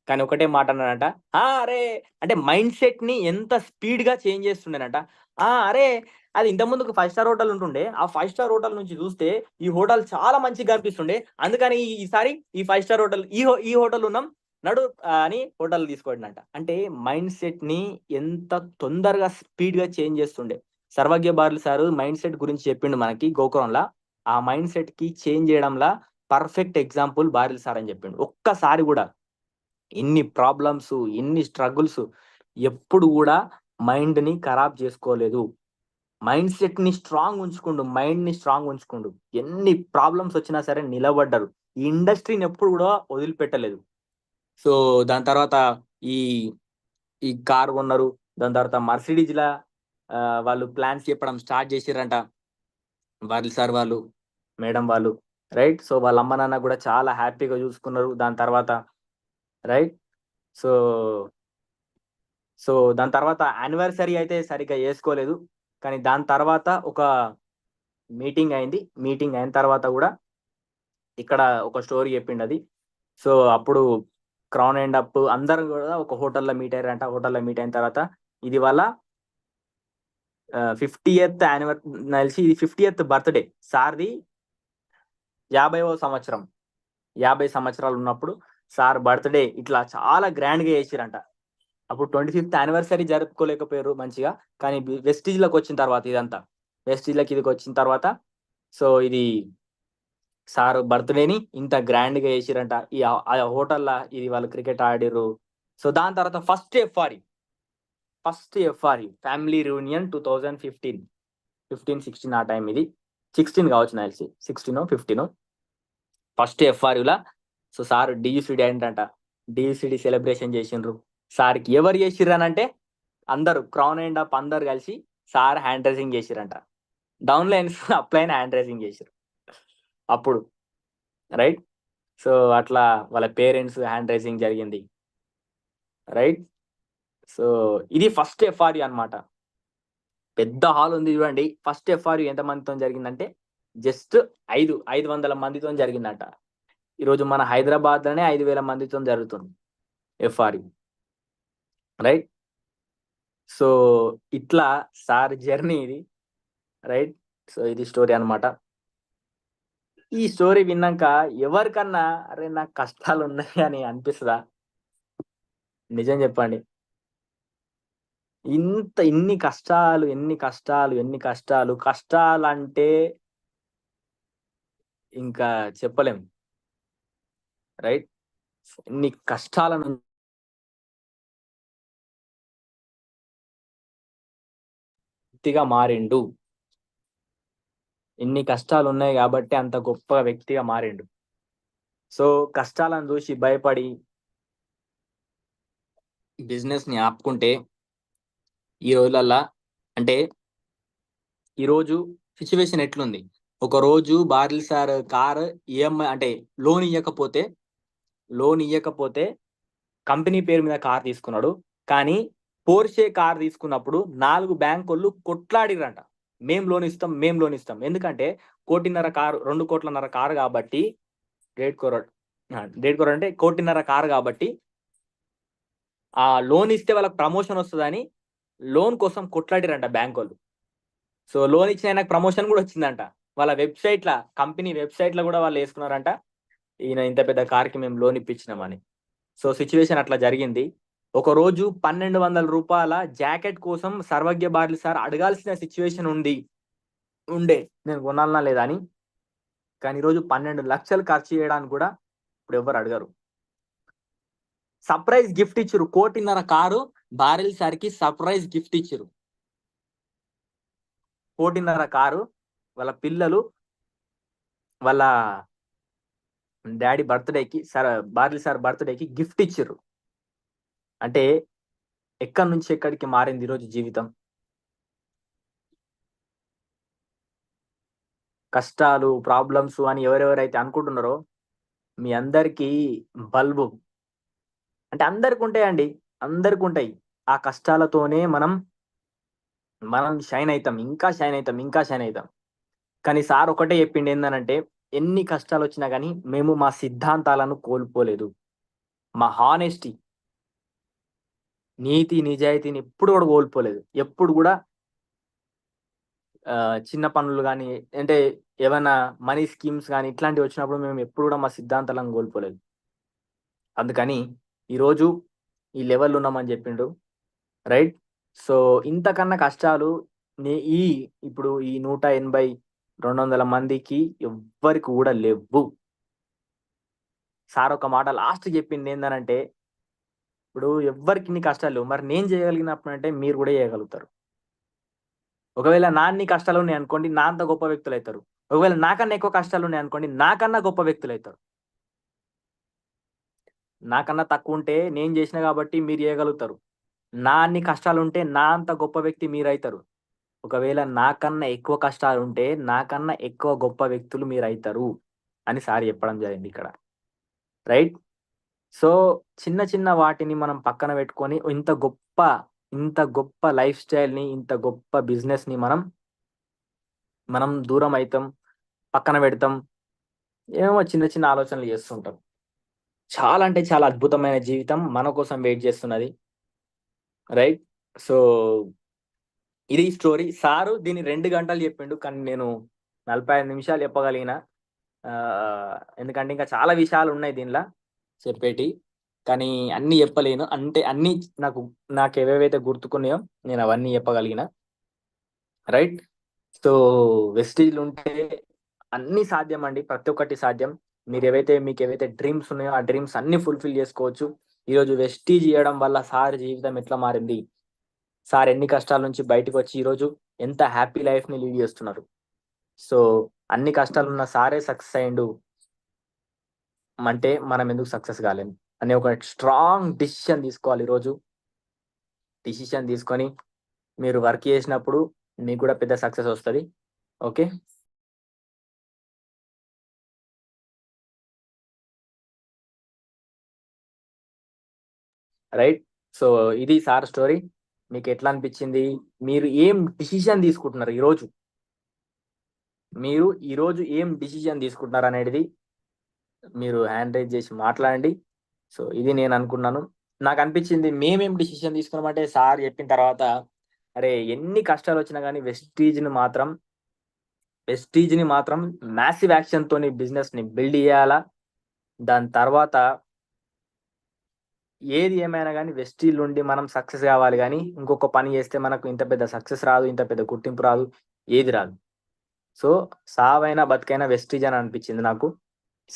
కానీ ఒకటే మాట అన్నాడంట. అరే అంటే మైండ్ సెట్‌ని ఎంత స్పీడ్‌గా చేంజ్ చేస్తుండేనంట. అరే అది ఇంతకుముందుకు 5 స్టార్ హోటల్ ఉంటుండే. ఆ 5 స్టార్ హోటల్ నుంచి చూస్తే ఈ హోటల్ చాలా మంచిగా కనిపిస్తుండే. అందుకని ఈసారి ఈ 5 స్టార్ హోటల్ ఈ హోటల్ ఉన్నాం నడు అని హోటల్ తీసుకోండంట. అంటే మైండ్ సెట్‌ని ఎంత తొందరగా స్పీడ్‌గా చేంజ్ చేస్తుండే. Sarvagna Baril sir mind set గురించి చెప్పిండు మనకి గోకురంలా. ఆ మైండ్ సెట్‌కి చేంజ్ చేయడంలా పర్ఫెక్ట్ ఎగ్జాంపుల్ బారిల్ సార్ అని చెప్పిండు. ఒక్కసారి కూడా ఇన్ని ప్రాబ్లమ్స్, ఇన్ని స్ట్రగుల్స్ ఎప్పుడు కూడా మైండ్‌ని ఖరాబ్ చేసుకోలేదు. మైండ్ సెట్‌ని స్ట్రాంగ్ ఉంచుకుండు. మైండ్‌ని స్ట్రాంగ్ ఉంచుకుండు. ఎన్ని ప్రాబ్లమ్స్ వచ్చినా సరే నిలబడ్డారు. ఈ ఇండస్ట్రీని ఎప్పుడు కూడా వదిలిపెట్టలేదు. సో దాని తర్వాత ఈ ఈ కార్ కొన్నారు. దాని తర్వాత మర్సిడీస్‌లా వాళ్ళు ప్లాన్స్ చెప్పడం స్టార్ట్ చేసిర్రంట. బారిల్ సార్ వాళ్ళు, మేడం వాళ్ళు. రైట్. సో వాళ్ళ అమ్మ నాన్న కూడా చాలా హ్యాపీగా చూసుకున్నారు దాని తర్వాత. రైట్. సో సో దాని తర్వాత యానివర్సరీ అయితే సరిగ్గా చేసుకోలేదు. కానీ దాని తర్వాత ఒక మీటింగ్ అయింది. మీటింగ్ అయిన తర్వాత కూడా ఇక్కడ ఒక స్టోరీ చెప్పిండది. సో అప్పుడు క్రౌన్ అండ్ అప్ అందరూ కూడా ఒక హోటల్‌లో మీట్ అయ్యారంట. హోటల్‌లో మీట్ అయిన తర్వాత ఇది వాళ్ళ 50th తెలిసి ఇది 50th బర్త్‌డే సార్‌ది. 50వ సంవత్సరం 50 సంవత్సరాలు ఉన్నప్పుడు సార్ బర్త్డే ఇట్లా చాలా గ్రాండ్ గా చేసిరంట. అప్పుడు 25th యానివర్సరీ జరుపుకోలేకపోయారు మంచిగా. కానీ వెస్టీజ్లోకి వచ్చిన తర్వాత ఇదంతా వెస్టీజ్లోకి ఇదికి వచ్చిన తర్వాత సో ఇది సార్ బర్త్డేని ఇంత గ్రాండ్ గా చేసిరంట. ఈ హోటల్లో ఇది వాళ్ళు క్రికెట్ ఆడిర్రు. సో దాని తర్వాత ఫస్ట్ ఎఫ్ఆర్యు ఫ్యామిలీ రియూనియన్ 2015-16 ఆ టైం ఇది 16 కావచ్చు నాకు తెలిసి 16-15 ఫస్ట్ ఎఫ్ఆర్యులా. సో సార్ డియుసిడి ఏంటంట డియుసిడి సెలబ్రేషన్ చేసిండ్రు. సార్కి ఎవరు చేసిర్రు అని అంటే అందరూ క్రౌన్ అండ్ అప్ అందరు కలిసి సార్ హ్యాండ్ రైజింగ్ చేసిరంట. Down lines upline hand raising చేసిరు అప్పుడు, రైట్. సో అట్లా వాళ్ళ పేరెంట్స్ హ్యాండ్ రైజింగ్ జరిగింది, రైట్. సో ఇది ఫస్ట్ ఎఫ్ఆర్యు అన్నమాట. పెద్ద హాల్ ఉంది చూడండి. ఫస్ట్ ఎఫ్ఆర్యు ఎంత మందితో జరిగిందంటే జస్ట్ 500 మందితో జరిగిందంట. ఈరోజు మన హైదరాబాద్ లోనే 5,000 మందితో జరుగుతుంది ఎఫ్ఆర్యు, రైట్. సో ఇట్లా సార్ జర్నీ ఇది, రైట్. సో ఇది స్టోరీ అన్నమాట. ఈ స్టోరీ విన్నాక ఎవరికన్నా అరే నాకు కష్టాలు ఉన్నాయి అని అనిపిస్తుందా? నిజం చెప్పండి. ఎన్ని కష్టాలు కష్టాలంటే ఇంకా చెప్పలేం, రైట్. ఎన్ని కష్టాల నుంచి వ్యక్తిగా మారిండు. ఇన్ని కష్టాలు ఉన్నాయి కాబట్టి అంత గొప్ప వ్యక్తిగా మారిండు. సో కష్టాలను చూసి భయపడి బిజినెస్ ని ఆపుకుంటే ఈ రోజులల్లా అంటే ఈరోజు సిచ్యువేషన్ ఎట్లుంది? ఒక రోజు బారిల్ సార్ కార్ ఈఎంఐ అంటే లోన్ ఇయ్యకపోతే కంపెనీ పేరు మీద కార్ తీసుకున్నాడు. కానీ పోర్షే కార్ తీసుకున్నప్పుడు 4 బ్యాంకులు కొట్లాడిరంట. మేము లోన్ ఇస్తాం. ఎందుకంటే 1,50,00,000 కారు 2,50,00,000 కారు కాబట్టి 1,50,00,000 అంటే 1,50,00,000 కారు కాబట్టి ఆ లోన్ ఇస్తే వాళ్ళకి ప్రమోషన్ వస్తుందని లోన్ కోసం కొట్లాడిరంట బ్యాంకులు. సో లోన్ ఇచ్చిన ఆయనకు ప్రమోషన్ కూడా వచ్చిందంట. వాళ్ళ వెబ్సైట్ల కంపెనీ వెబ్సైట్లో కూడా వాళ్ళు వేసుకున్నారంట ఈయన ఇంత పెద్ద కార్కి మేము లోన్ ఇప్పించినామని. సో సిచ్యువేషన్ అట్లా జరిగింది. ఒక రోజు 1,200 రూపాయల జాకెట్ కోసం సర్వజ్ఞ బార్లి సార్ అడగాల్సిన సిచ్యువేషన్ ఉండే నేను కొనాలనా లేదా అని. కానీ ఈరోజు 12 లక్షలు ఖర్చు చేయడానికి కూడా ఇప్పుడు ఎవరు అడగరు. సర్ప్రైజ్ గిఫ్ట్ ఇచ్చిరు. 1,50,00,000 కారు బారెల్ సార్కి సర్ప్రైజ్ గిఫ్ట్ ఇచ్చిరు. 1,50,00,000 కారు వాళ్ళ పిల్లలు వాళ్ళ డాడీ బర్త్డేకి బారెల్ సార్ బర్త్డేకి గిఫ్ట్ ఇచ్చిర్రు. అంటే ఎక్కడి నుంచి ఎక్కడికి మారింది ఈరోజు జీవితం. కష్టాలు ప్రాబ్లమ్స్ అని ఎవరెవరైతే అనుకుంటున్నారో మీ అందరికీ బల్బు అంటే అందరికి ఉంటాయండి, అందరికి ఉంటాయి. ఆ కష్టాలతోనే మనం షైన్ అవుతాం, ఇంకా షైన్ అవుతాం. కానీ సార్ ఒకటే చెప్పిండు ఏందనంటే ఎన్ని కష్టాలు వచ్చినా కానీ మేము మా సిద్ధాంతాలను కోల్పోలేదు. మా హానెస్టీ, నీతి నిజాయితీని ఎప్పుడు కూడా కోల్పోలేదు. ఎప్పుడు కూడా చిన్న పనులు కానీ అంటే ఏమైనా మనీ స్కీమ్స్ కానీ ఇట్లాంటివి వచ్చినప్పుడు మేము ఎప్పుడు కూడా మా సిద్ధాంతాలను కోల్పోలేదు. అందుకని ఈరోజు ఈ లెవెల్ ఉన్నామని చెప్పిండు, రైట్. సో ఇంతకన్నా కష్టాలు ఇప్పుడు ఈ 180-200 మందికి ఎవ్వరికి కూడా లేవు. సార్ ఒక మాట లాస్ట్ చెప్పింది ఏందనంటే ఇప్పుడు ఎవ్వరికి ఇన్ని కష్టాలు లేవు, మరి నేను చేయగలిగినప్పుడు అంటే మీరు కూడా చేయగలుగుతారు. ఒకవేళ నాన్ని కష్టాలు ఉన్నాయి అనుకోండి, నా అంత గొప్ప వ్యక్తులు అవుతారు. ఒకవేళ నాకన్నా ఎక్కువ కష్టాలు ఉన్నాయి అనుకోండి, నాకన్నా గొప్ప వ్యక్తులు అవుతారు. నాకన్నా తక్కువ ఉంటే నేను చేసిన కాబట్టి మీరు చేయగలుగుతారు. నా అన్ని కష్టాలు ఉంటే నా అంత గొప్ప వ్యక్తి మీరైతారు. ఒకవేళ నాకన్నా ఎక్కువ కష్టాలు ఉంటే నాకన్నా ఎక్కువ గొప్ప వ్యక్తులు మీరైతారు అని సార్ చెప్పడం జరిగింది ఇక్కడ, రైట్. సో చిన్న చిన్న వాటిని మనం పక్కన పెట్టుకొని ఇంత గొప్ప లైఫ్ స్టైల్ని, ఇంత గొప్ప బిజినెస్ని మనం దూరం అవుతాం, పక్కన పెడతాం. ఏమో చిన్న చిన్న ఆలోచనలు చేస్తుంటాం. చాలా అంటే చాలా అద్భుతమైన జీవితం మన కోసం వెయిట్ చేస్తున్నది, రైట్. సో ఇది స్టోరీ. సారు దీన్ని 2 గంటలు చెప్పిండు కానీ నేను 45 నిమిషాలు చెప్పగలిగిన. ఎందుకంటే ఇంకా చాలా విషయాలు ఉన్నాయి దీనిలో చెప్పేటి, కానీ అన్ని చెప్పలేను. అంటే అన్ని నాకు ఏవేవైతే గుర్తుకున్నాయో నేను అవన్నీ చెప్పగలిగిన. రైట్. సో వెస్టీజ్లు ఉంటే అన్ని సాధ్యం అండి, ప్రతి ఒక్కటి సాధ్యం. మీకు ఏవైతే డ్రీమ్స్ ఉన్నాయో ఆ డ్రీమ్స్ అన్ని ఫుల్ఫిల్ చేసుకోవచ్చు. ఈరోజు వెస్టీజ్ చేయడం వల్ల సార్ జీవితం ఎట్లా మారింది, సార్ ఎన్ని కష్టాల నుంచి బయటకు వచ్చి ఈరోజు ఎంత హ్యాపీ లైఫ్ ని లీడ్ చేస్తున్నారు. సో అన్ని కష్టాలు ఉన్న సారే సక్సెస్ అయ్యిండు అంటే మనం ఎందుకు సక్సెస్ కాలేము అనే ఒక స్ట్రాంగ్ డిసిషన్ తీసుకోవాలి. ఈరోజు డిసిషన్ తీసుకొని మీరు వర్క్ చేసినప్పుడు మీకు కూడా పెద్ద సక్సెస్ వస్తుంది. ఓకే. రైట్. సో ఇది సార్ స్టోరీ. మీకు ఎట్లా అనిపించింది, మీరు ఏం డిసిషన్ తీసుకుంటున్నారు ఈరోజు, ఏం డిసిషన్ తీసుకుంటున్నారు అనేది మీరు హ్యాండ్ రైజ్ చేసి మాట్లాడండి. సో ఇది నేను అనుకున్నాను. నాకు అనిపించింది మేమేం డిసిషన్ తీసుకున్నామంటే సార్ చెప్పిన తర్వాత అరే ఎన్ని కష్టాలు వచ్చినా కానీ వెస్టీజ్ ని మాత్రం మ్యాసివ్ యాక్షన్ తోని బిజినెస్ ని బిల్డ్ చేయాలా. దాని తర్వాత ఏది ఏమైనా కానీ వెస్టీజ్ నుండి మనం సక్సెస్ కావాలి, కానీ ఇంకొక పని చేస్తే మనకు ఇంత పెద్ద సక్సెస్ రాదు, ఇంత పెద్ద గుర్తింపు రాదు, ఏది రాదు. సో సావైనా బతికైనా వెస్టీజ్ అని అనిపించింది నాకు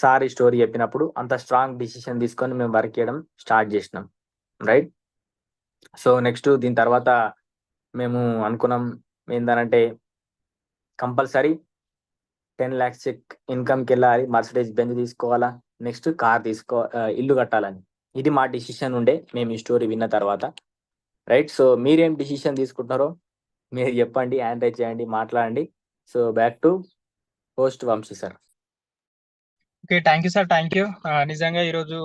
సార్ ఈ స్టోరీ చెప్పినప్పుడు. అంత స్ట్రాంగ్ డిసిషన్ తీసుకొని మేము వర్క్ చేయడం స్టార్ట్ చేసినాం. రైట్. సో నెక్స్ట్ దీని తర్వాత మేము అనుకున్నాం ఏంటంటే కంపల్సరీ 10 lakhs చెక్ ఇన్కమ్కి వెళ్ళాలి, మర్సిడీస్ బెంజ్ తీసుకోవాలా, నెక్స్ట్ కార్ ఇల్లు కట్టాలని. ఇది మా డిసిషన్ ఉండే మేము ఈ స్టోరీ విన్న తర్వాత. రైట్. సో మీరేం డిసిషన్ తీసుకుంటున్నారో మీరు చెప్పండి, హ్యాండ్ రైజ్ చేయండి, మాట్లాడండి. So back to host Vamsi sir. Okay, thank you sir, thank you. నిజంగా ఈరోజు